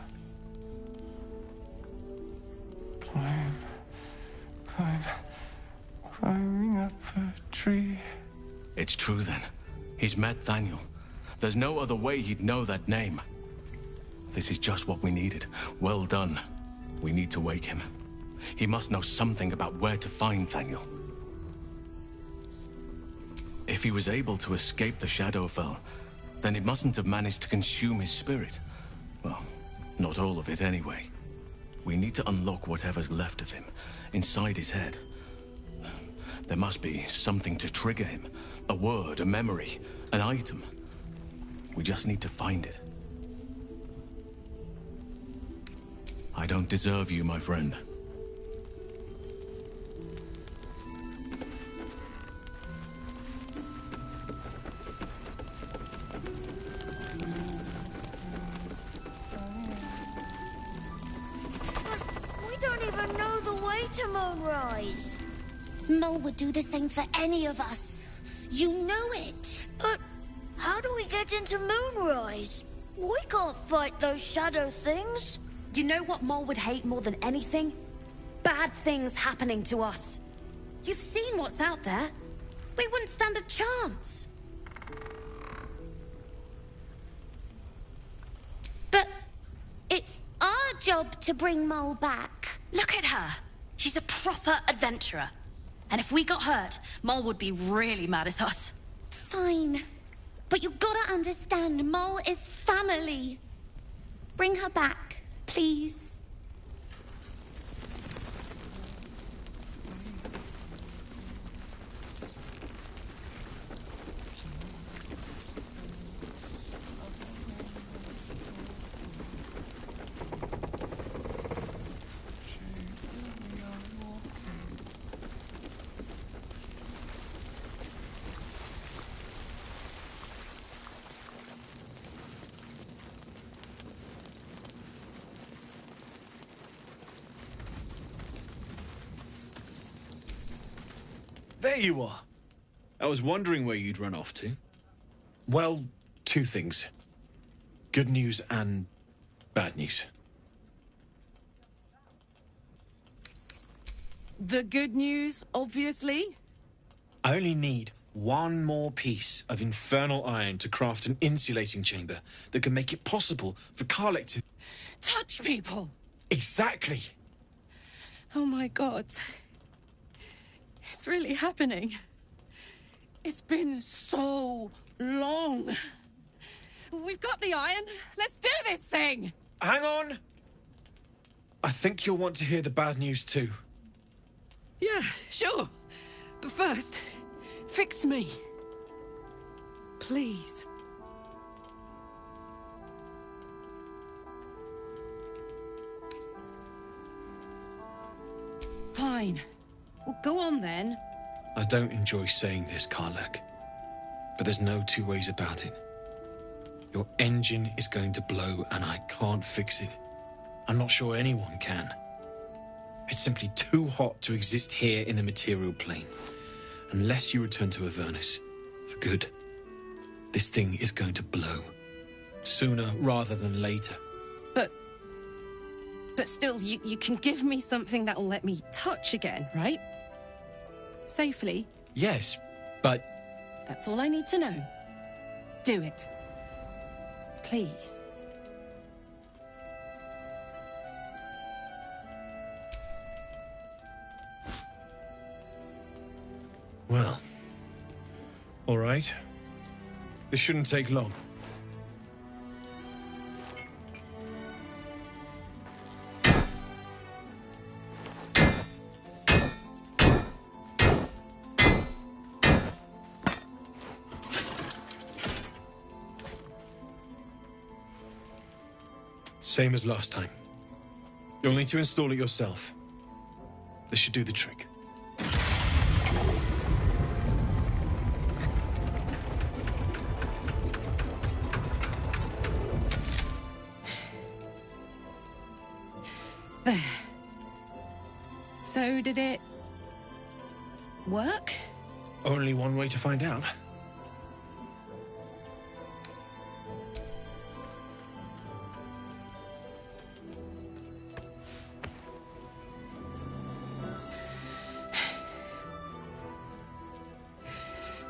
climbing up a tree. It's true then. He's met Daniel. There's no other way he'd know that name. This is just what we needed. Well done. We need to wake him. He must know something about where to find Daniel. If he was able to escape the Shadowfell, then it mustn't have managed to consume his spirit. Well, not all of it anyway. We need to unlock whatever's left of him, inside his head. There must be something to trigger him. A word, a memory, an item. We just need to find it. I don't deserve you, my friend. We don't even know the way to Moonrise. Mol would do the same for any of us. You know it. But how do we get into Moonrise? We can't fight those shadow things. You know what Mol would hate more than anything? Bad things happening to us. You've seen what's out there. We wouldn't stand a chance. But it's our job to bring Mol back. Look at her. She's a proper adventurer. And if we got hurt, Mol would be really mad at us. Fine. But you gotta understand, Mol is family. Bring her back, please. There you are. I was wondering where you'd run off to. Well, two things. Good news and bad news. The good news, obviously. I only need one more piece of infernal iron to craft an insulating chamber that can make it possible for Karlek to... Touch people! Exactly! Oh my god. It's really happening. It's been so long. We've got the iron. Let's do this thing! Hang on! I think you'll want to hear the bad news too. Yeah, sure. But first, fix me. Please. Fine. Well, go on then. I don't enjoy saying this, Karlek, but there's no two ways about it. Your engine is going to blow and I can't fix it. I'm not sure anyone can. It's simply too hot to exist here in the material plane. Unless you return to Avernus. For good. This thing is going to blow. Sooner rather than later. But still, you can give me something that'll let me touch again, right? Safely. Yes, but... That's all I need to know. Do it. Please. Well. All right. This shouldn't take long. Same as last time. You'll need to install it yourself. This should do the trick. There. So, did it... work? Only one way to find out.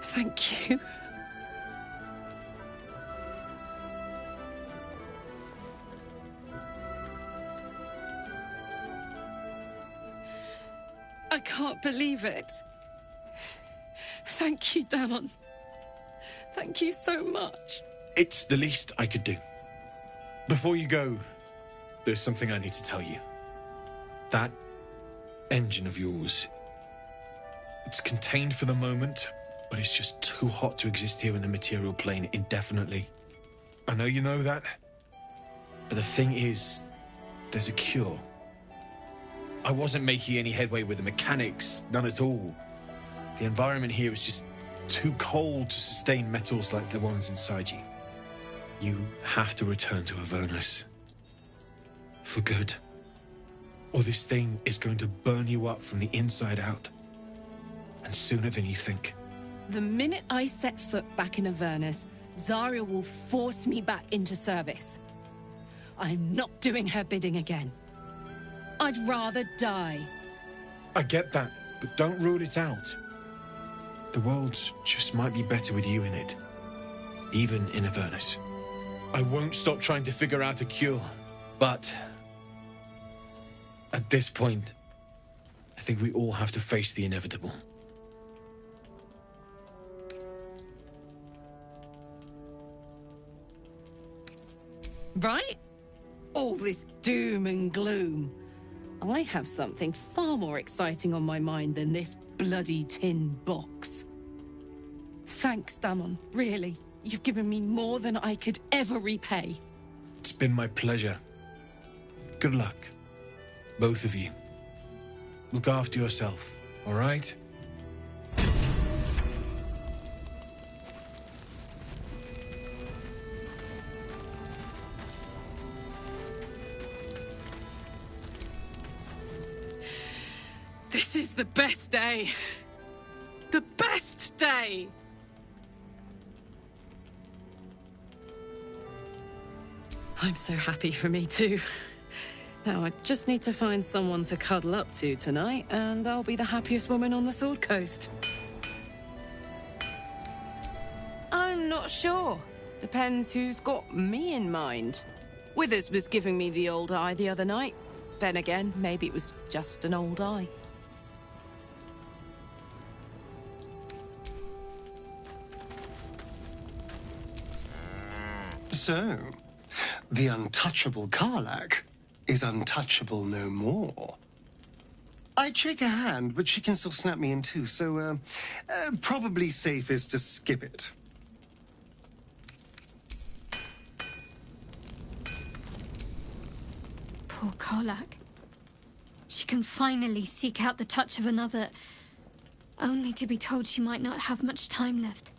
Thank you. I can't believe it. Thank you, Damon. Thank you so much. It's the least I could do. Before you go, there's something I need to tell you. That engine of yours, it's contained for the moment, but it's just too hot to exist here in the material plane indefinitely. I know you know that, but the thing is, there's a cure. I wasn't making any headway with the mechanics, none at all. The environment here is just too cold to sustain metals like the ones inside you. You have to return to Avernus. For good. Or this thing is going to burn you up from the inside out. And sooner than you think. The minute I set foot back in Avernus, Zarya will force me back into service. I'm not doing her bidding again. I'd rather die. I get that, but don't rule it out. The world just might be better with you in it. Even in Avernus. I won't stop trying to figure out a cure, but... at this point, I think we all have to face the inevitable. Right? All this doom and gloom. I have something far more exciting on my mind than this bloody tin box. Thanks, Damon, really. You've given me more than I could ever repay. It's been my pleasure. Good luck, both of you. Look after yourself, all right? This is the best day. The best day! I'm so happy for me too. Now I just need to find someone to cuddle up to tonight, and I'll be the happiest woman on the Sword Coast. I'm not sure. Depends who's got me in mind. Withers was giving me the old eye the other night. Then again, maybe it was just an old eye. So, the untouchable Karlach is untouchable no more. I'd shake her hand, but she can still snap me in two, so, probably safest to skip it. Poor Karlach. She can finally seek out the touch of another, only to be told she might not have much time left.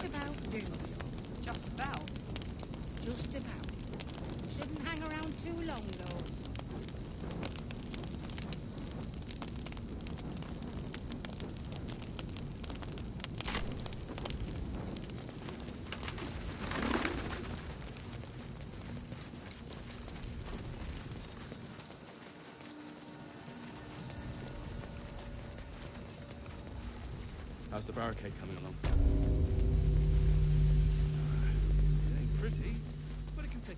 about do. Just about. Just about. Shouldn't hang around too long, though. How's the barricade coming along? It ain't pretty, but it can take...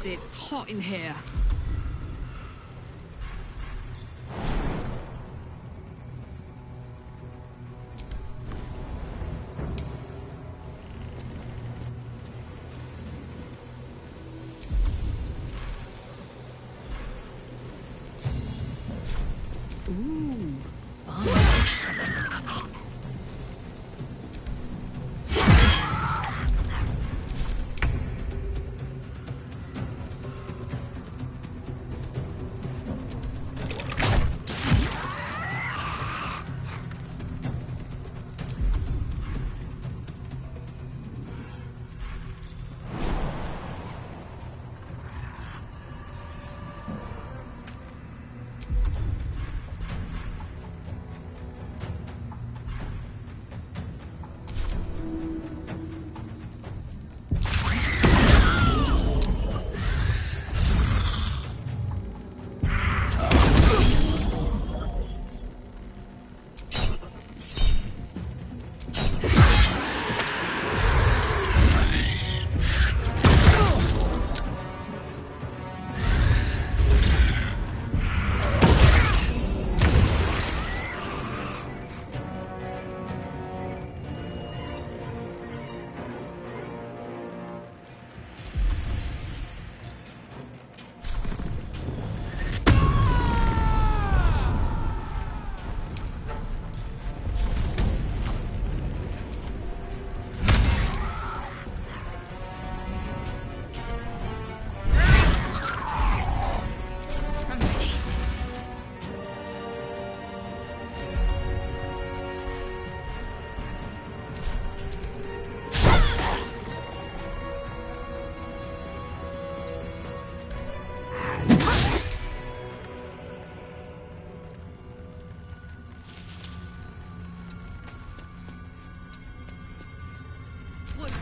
It's hot in here. Ooh, fun.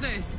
this!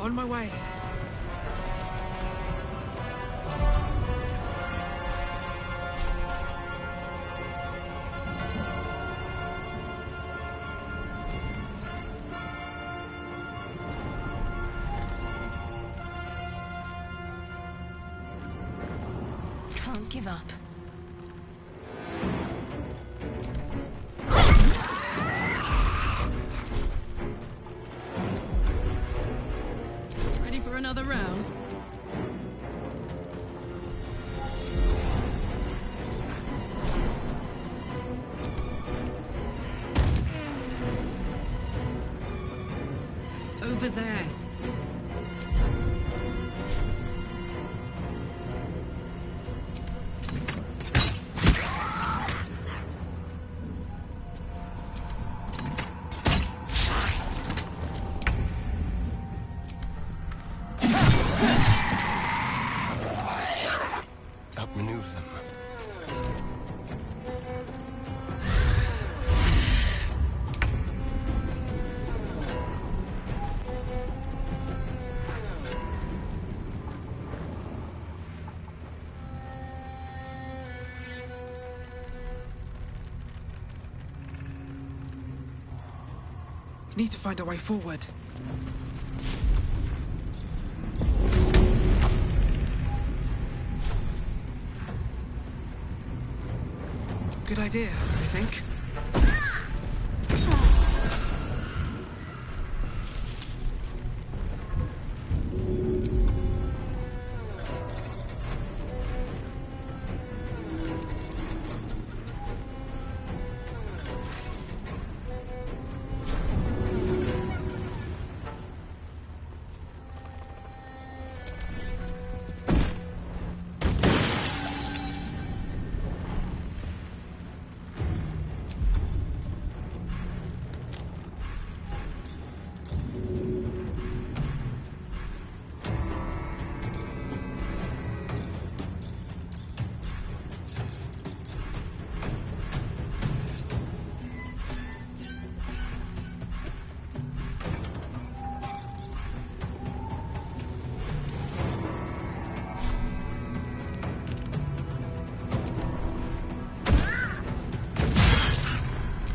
On my way. Can't give up. Ready for another round? Over there. Outmaneuver them. Need to find a way forward. Good idea, I think.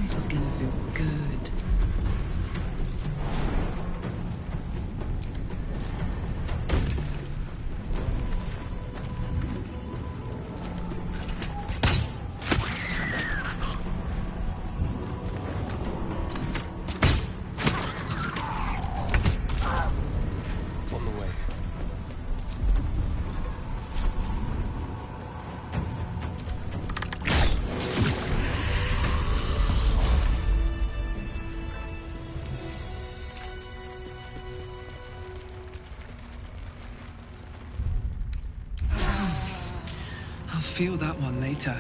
This is gonna feel good. On the way. I'll feel that one later.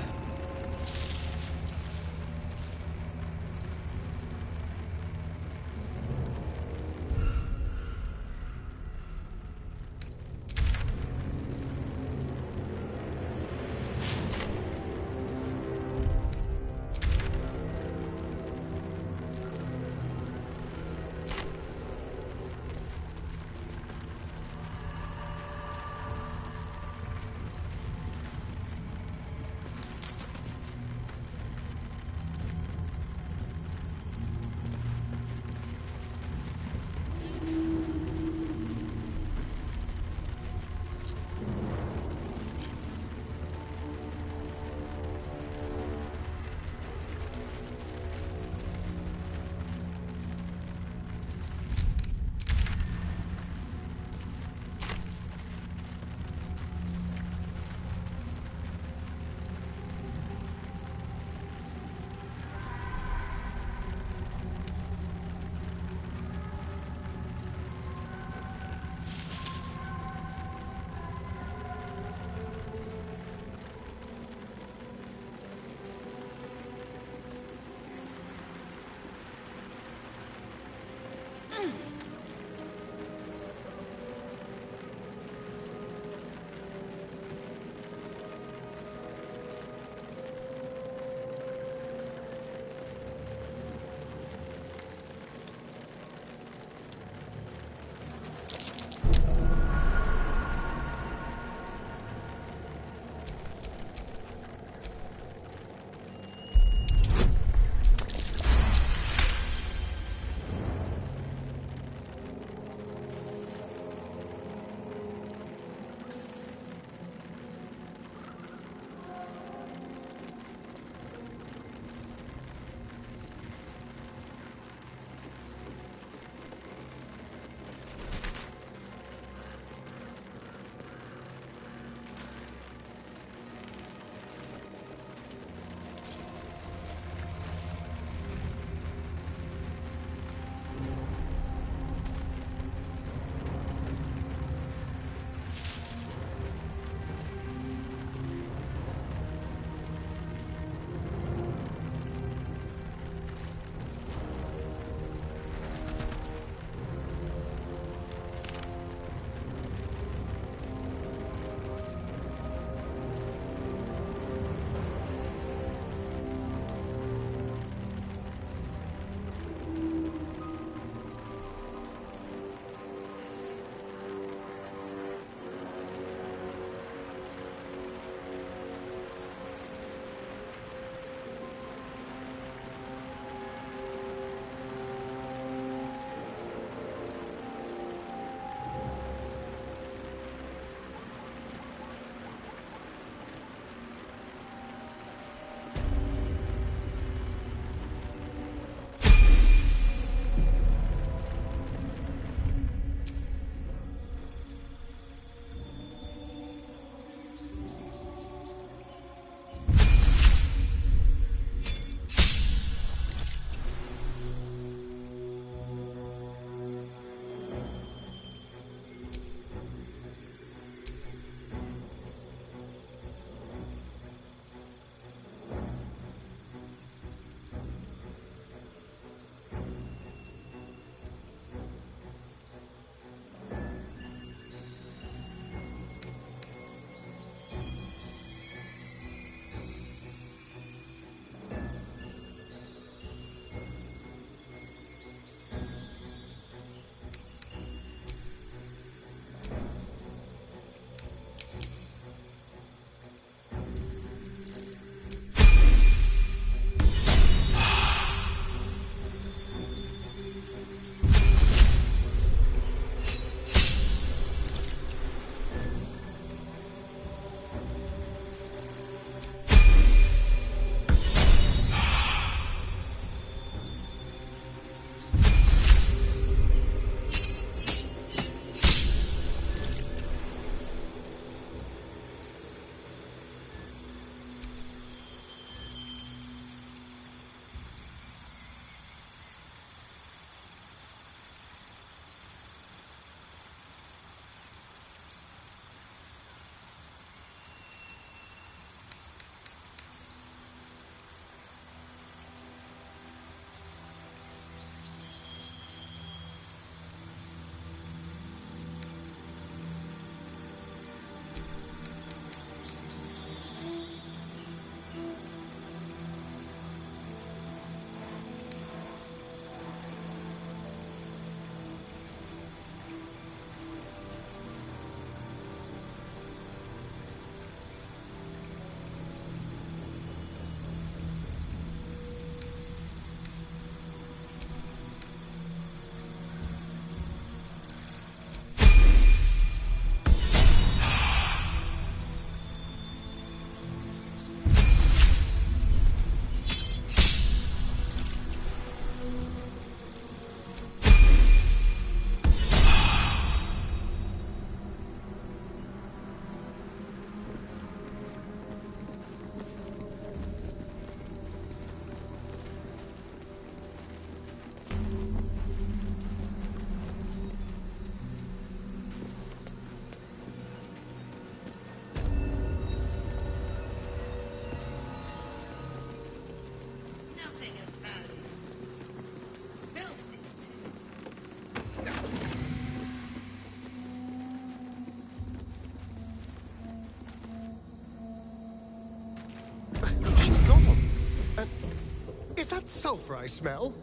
that sulfur I smell?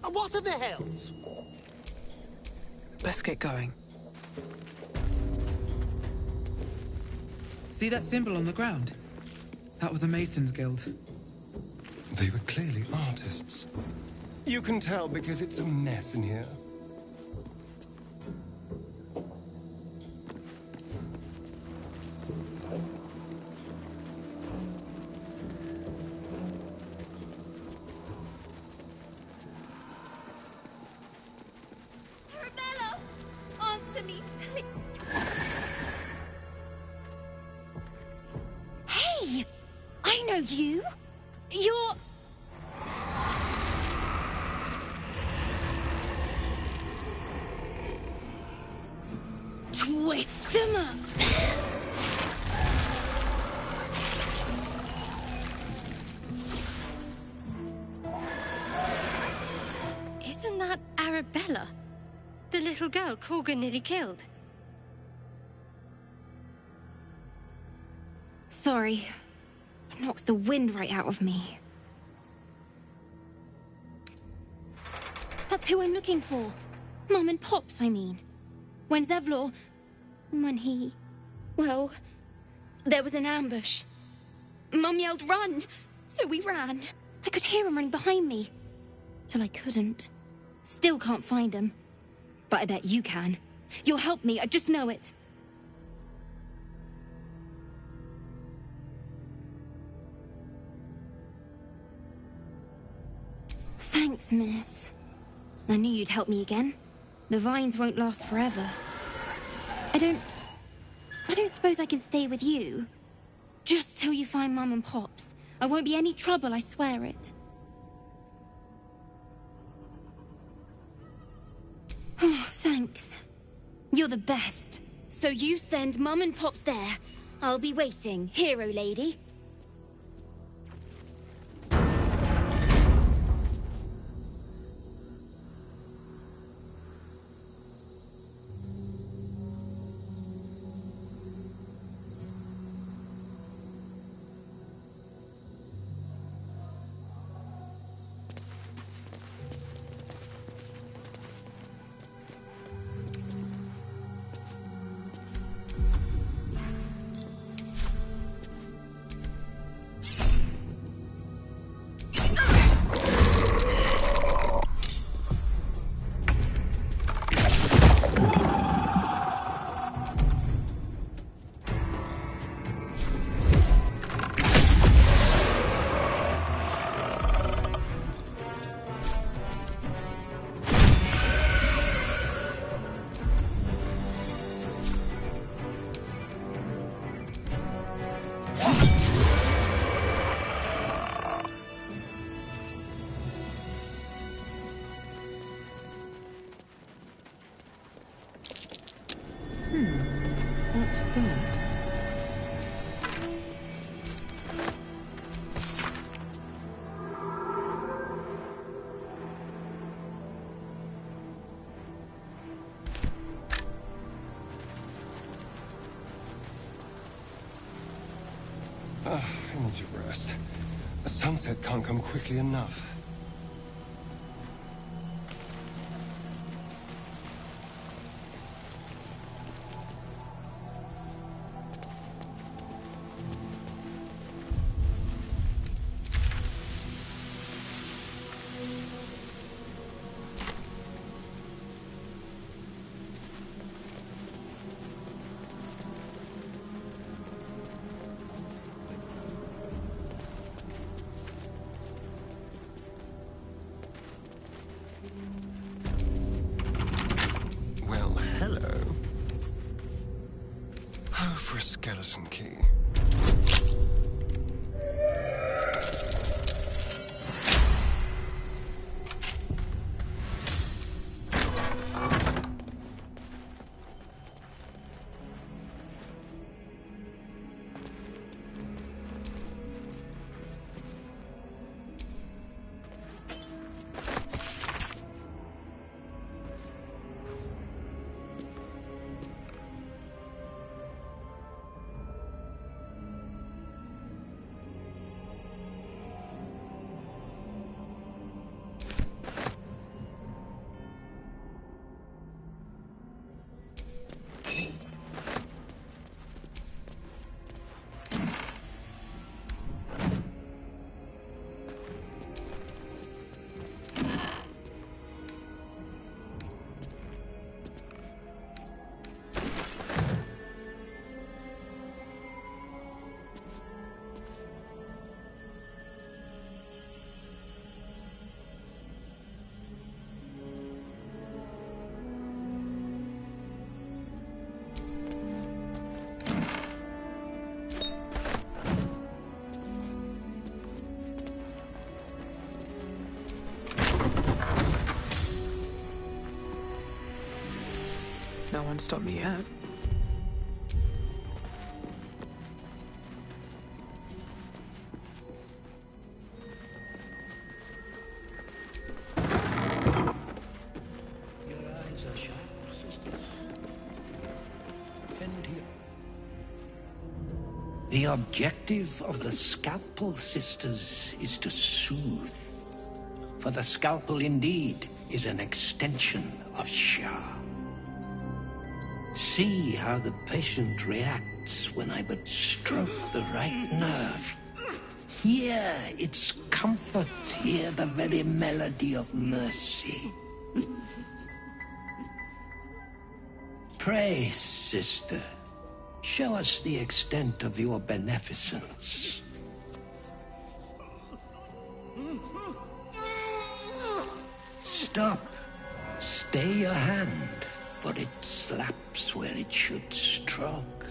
What are the hells? Let's get going. See that symbol on the ground? That was a Mason's Guild. They were clearly artists. You can tell because it's a mess in here. Arabella! Answer me, please. Hey! I know you! You're... Twist 'em up! Isn't that Arabella? The little girl Corgan nearly killed. Sorry. It knocks the wind right out of me. That's who I'm looking for. Mum and Pops, I mean. When Zevlor... When he... Well... There was an ambush. Mum yelled, "Run!" So we ran. I could hear him running behind me. Till I couldn't. Still can't find him. But I bet you can. You'll help me, I just know it. Thanks, miss. I knew you'd help me again. The vines won't last forever. I don't suppose I can stay with you. Just till you find Mum and Pops. I won't be any trouble, I swear it. Oh, thanks. You're the best. So you send Mum and Pops there. I'll be waiting, hero lady. What's that? I need to rest. The sunset can't come quickly enough. Well, hello. Oh, for a skeleton key. No one stopped me yet. Your eyes are sharp, sisters. And you... The objective of the Scalpel Sisters is to soothe. For the scalpel indeed is an extension of Shah. See how the patient reacts when I but stroke the right nerve. Hear its comfort, hear the very melody of mercy. Pray, sister, show us the extent of your beneficence. Stop. Stay your hand, for it slaps where it should stroke.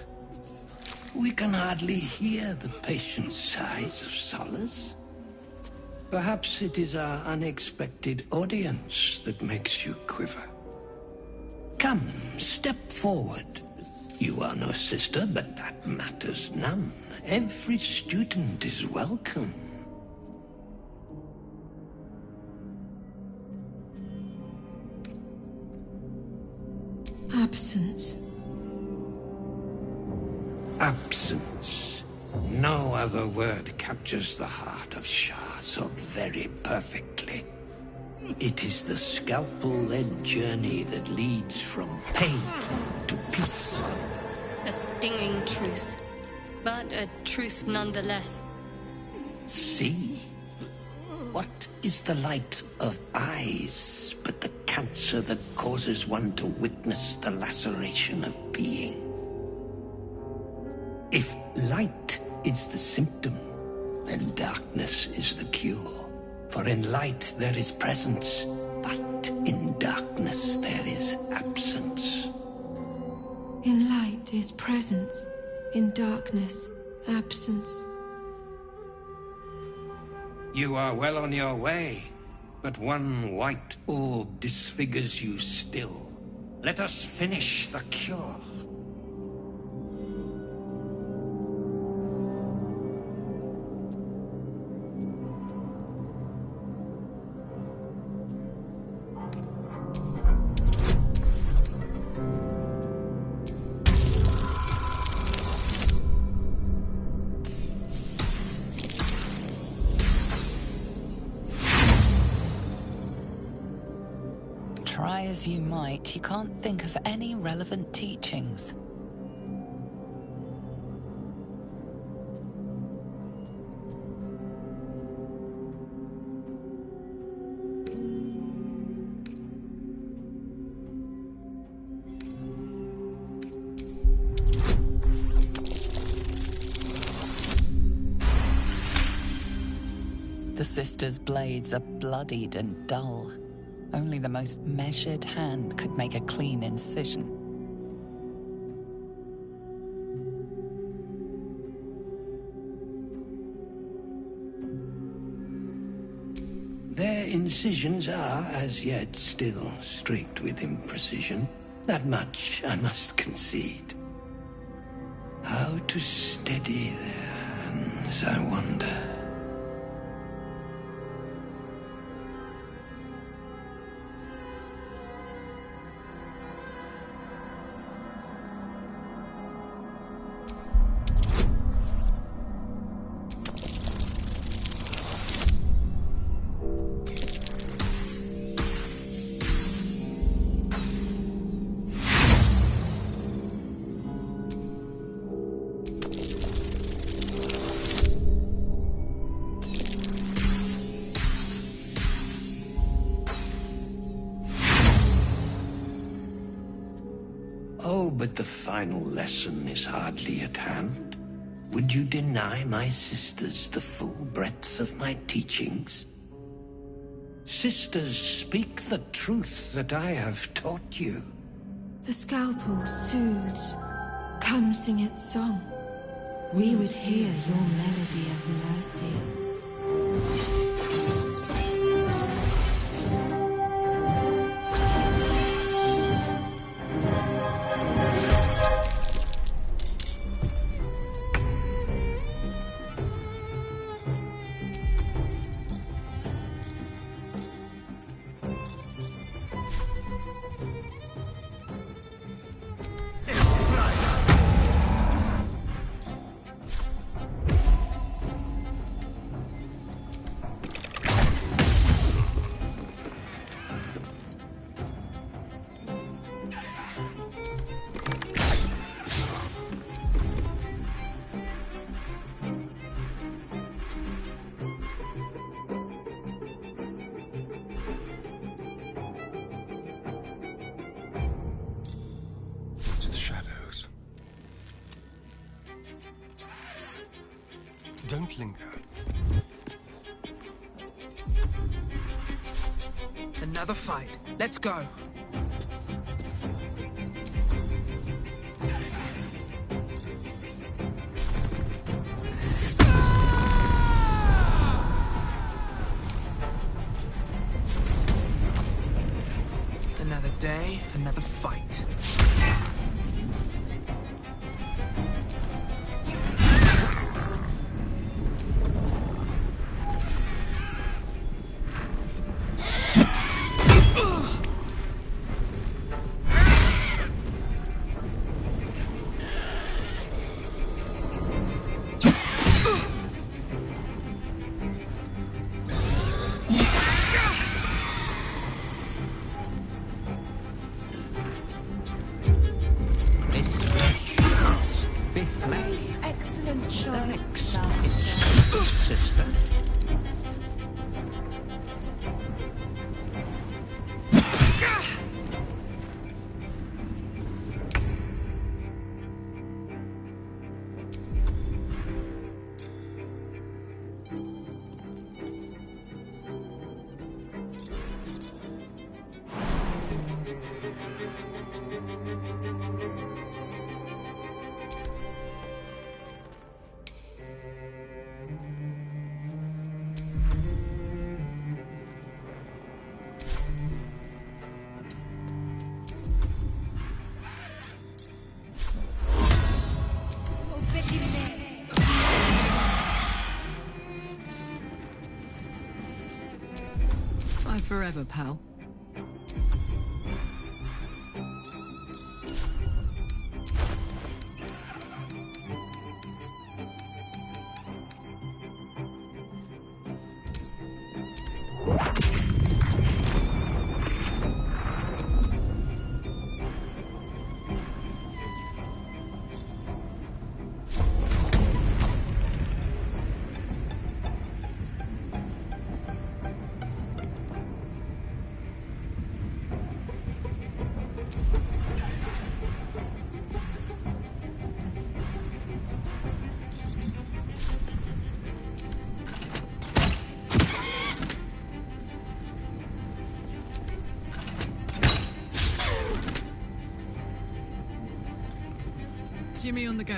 We can hardly hear the patient's sighs of solace. Perhaps it is our unexpected audience that makes you quiver. Come, step forward. You are no sister, but that matters none. Every student is welcome. Absence. Absence. No other word captures the heart of Shah so very perfectly. It is the scalpel-led journey that leads from pain to peace. A stinging truth, but a truth nonetheless. See? What is the light of eyes but the cancer that causes one to witness the laceration of being? If light is the symptom, then darkness is the cure. For in light there is presence, but in darkness there is absence. In light is presence, in darkness, absence. You are well on your way, but one white orb disfigures you still. Let us finish the cure. Try as you might, you can't think of any relevant teachings. The sisters' blades are bloodied and dull. Only the most measured hand could make a clean incision. Their incisions are, as yet, still streaked with imprecision. That much I must concede. How to steady their hands, I wonder. Oh, but the final lesson is hardly at hand. Would you deny my sisters the full breadth of my teachings? Sisters, speak the truth that I have taught you. The scalpel soothes. Come sing its song. We would hear your melody of mercy. Don't linger. Another fight. Let's go. Another day, another fight. Excellent choice, sister. Bye forever, pal. Jimmy on the go.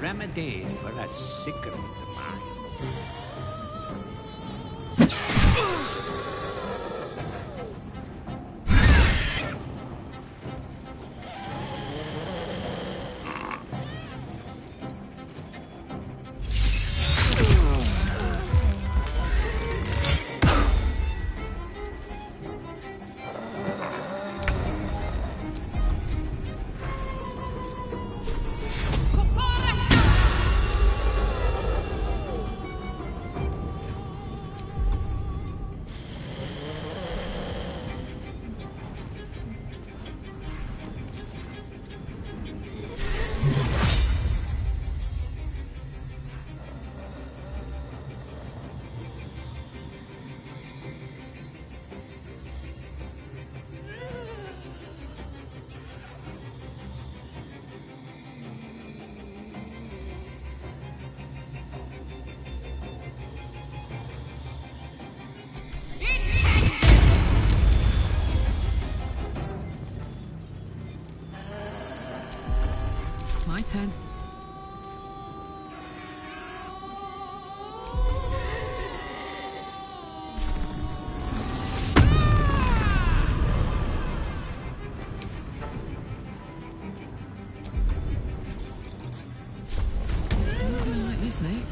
Remedy for a sickened mind. My turn. You're not gonna like this, mate.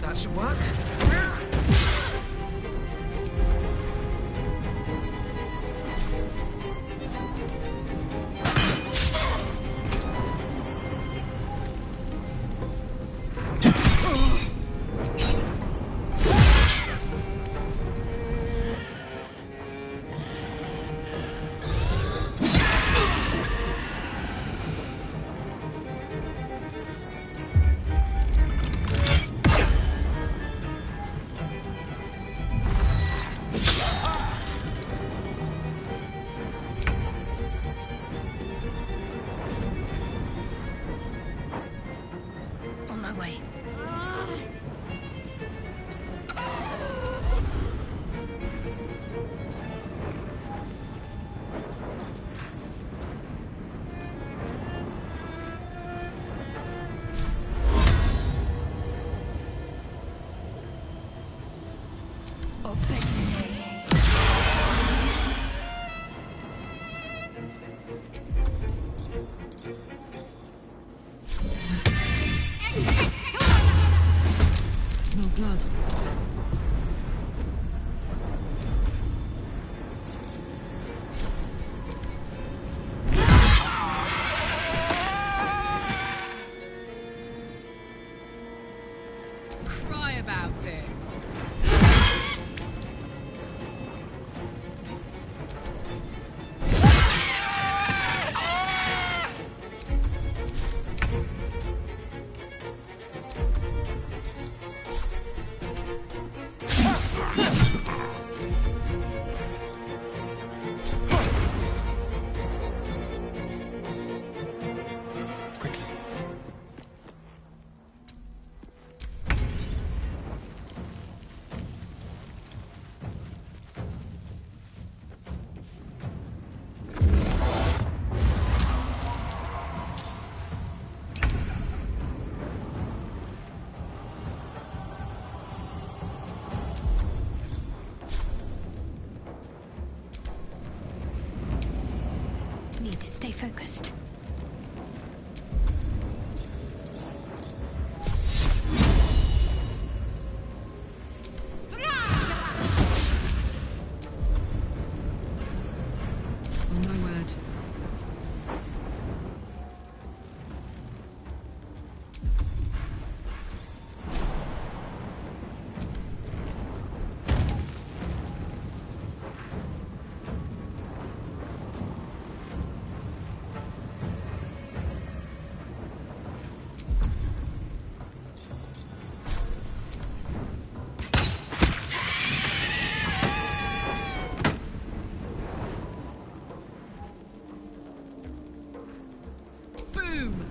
That should work. On my way. Smell blood. Cry about it. Need to stay focused. On my word. Boom!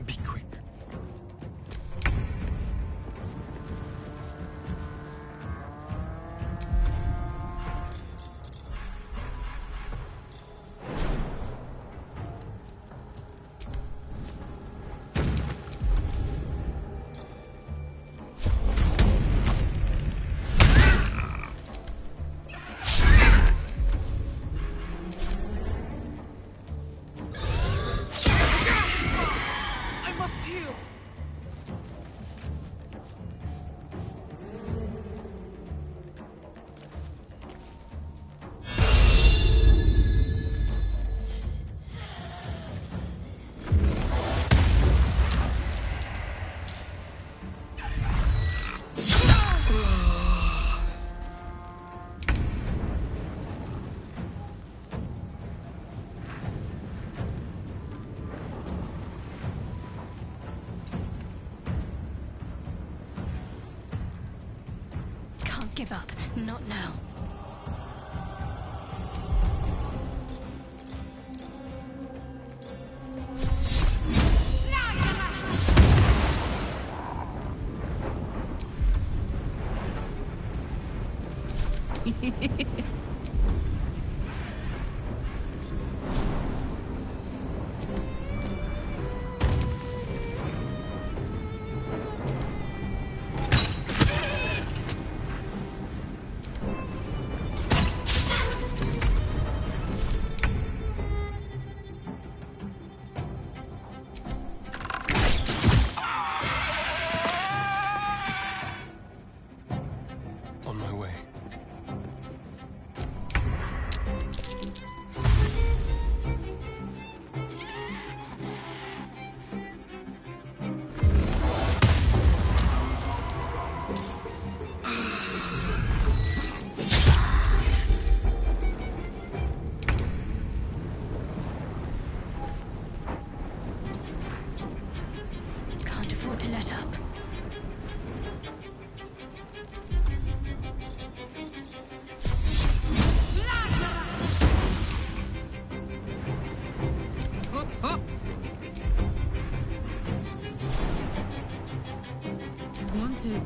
Be quick. I must heal! Can't give up. Not now. On my way. Can't afford to let up. Hop, hop! One, two.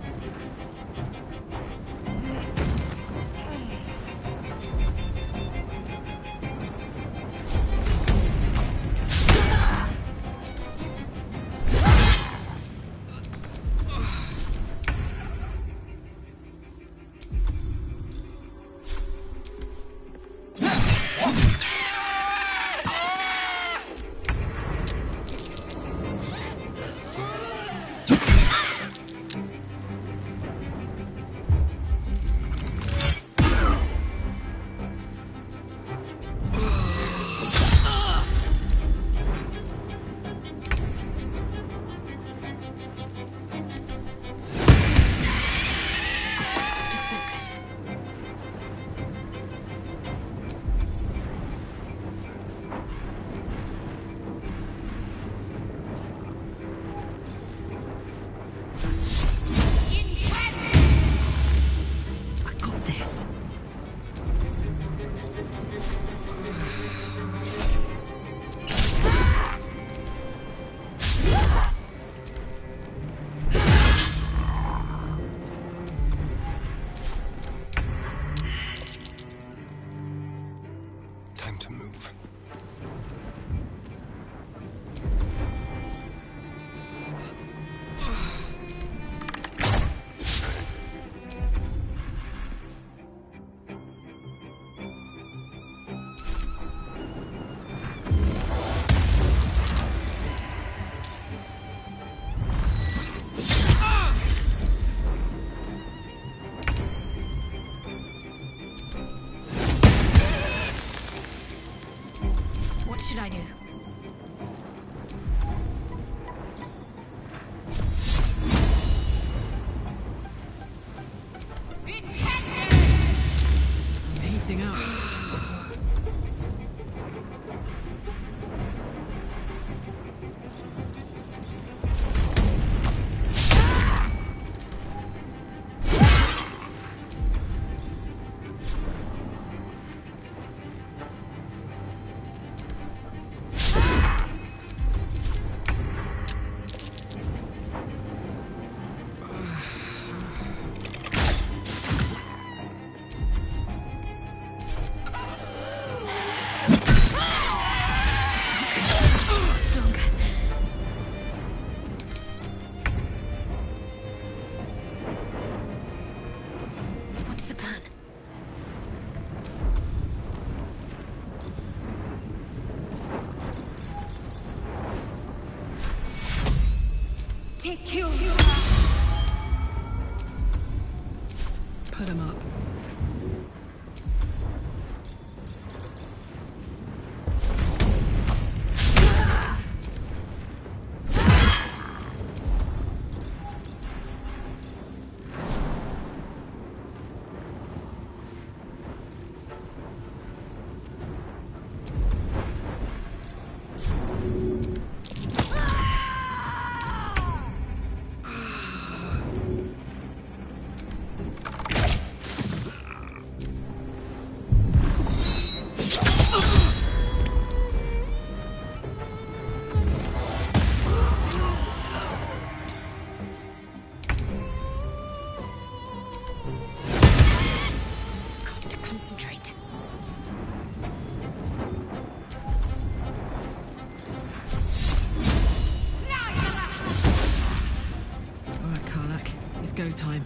Put him up. Concentrate. All right, Karlak. It's go time.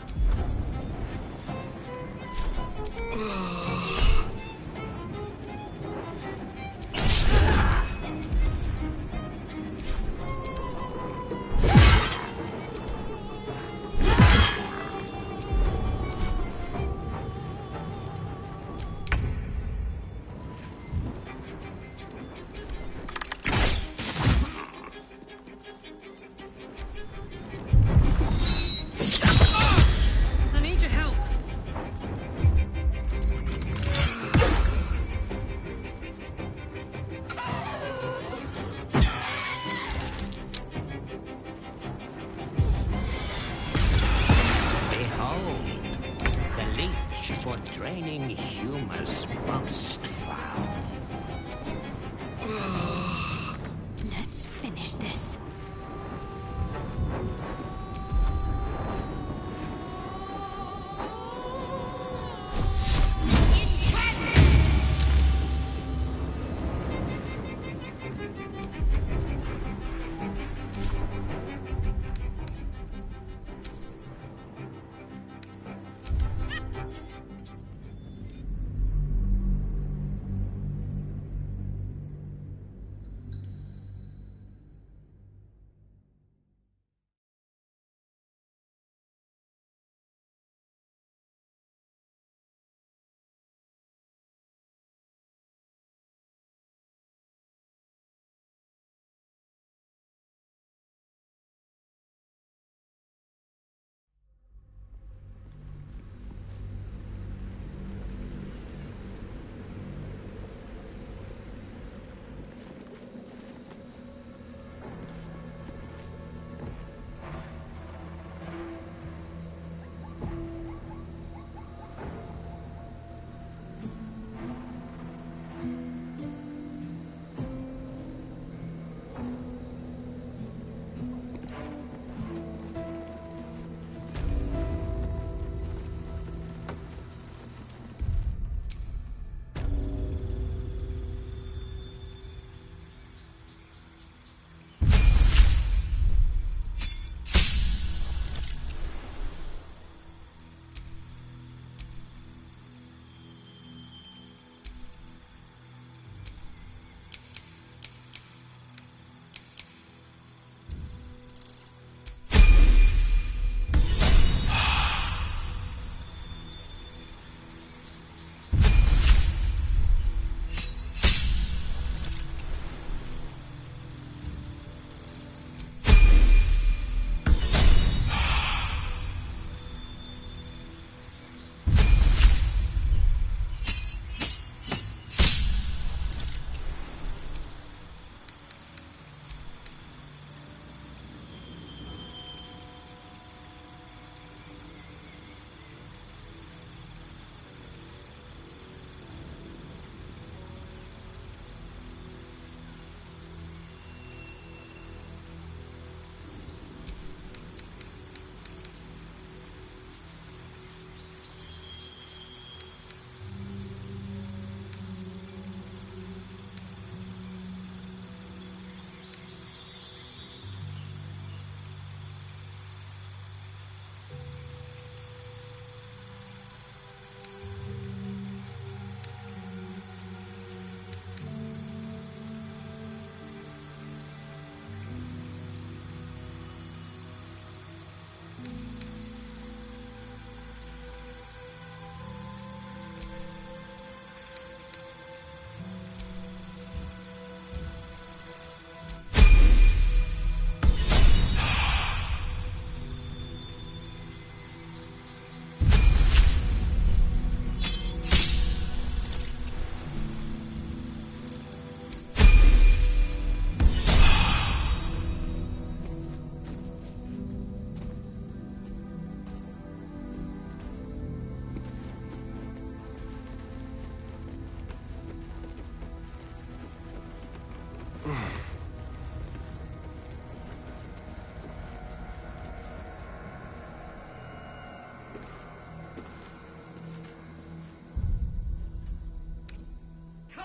I need your help. Behold, the leech for draining humors most foul. Let's finish this.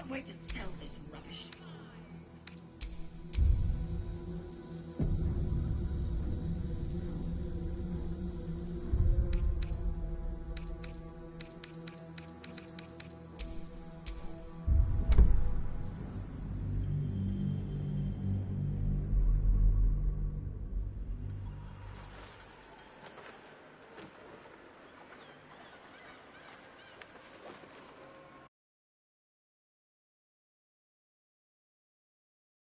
can't wait to sell this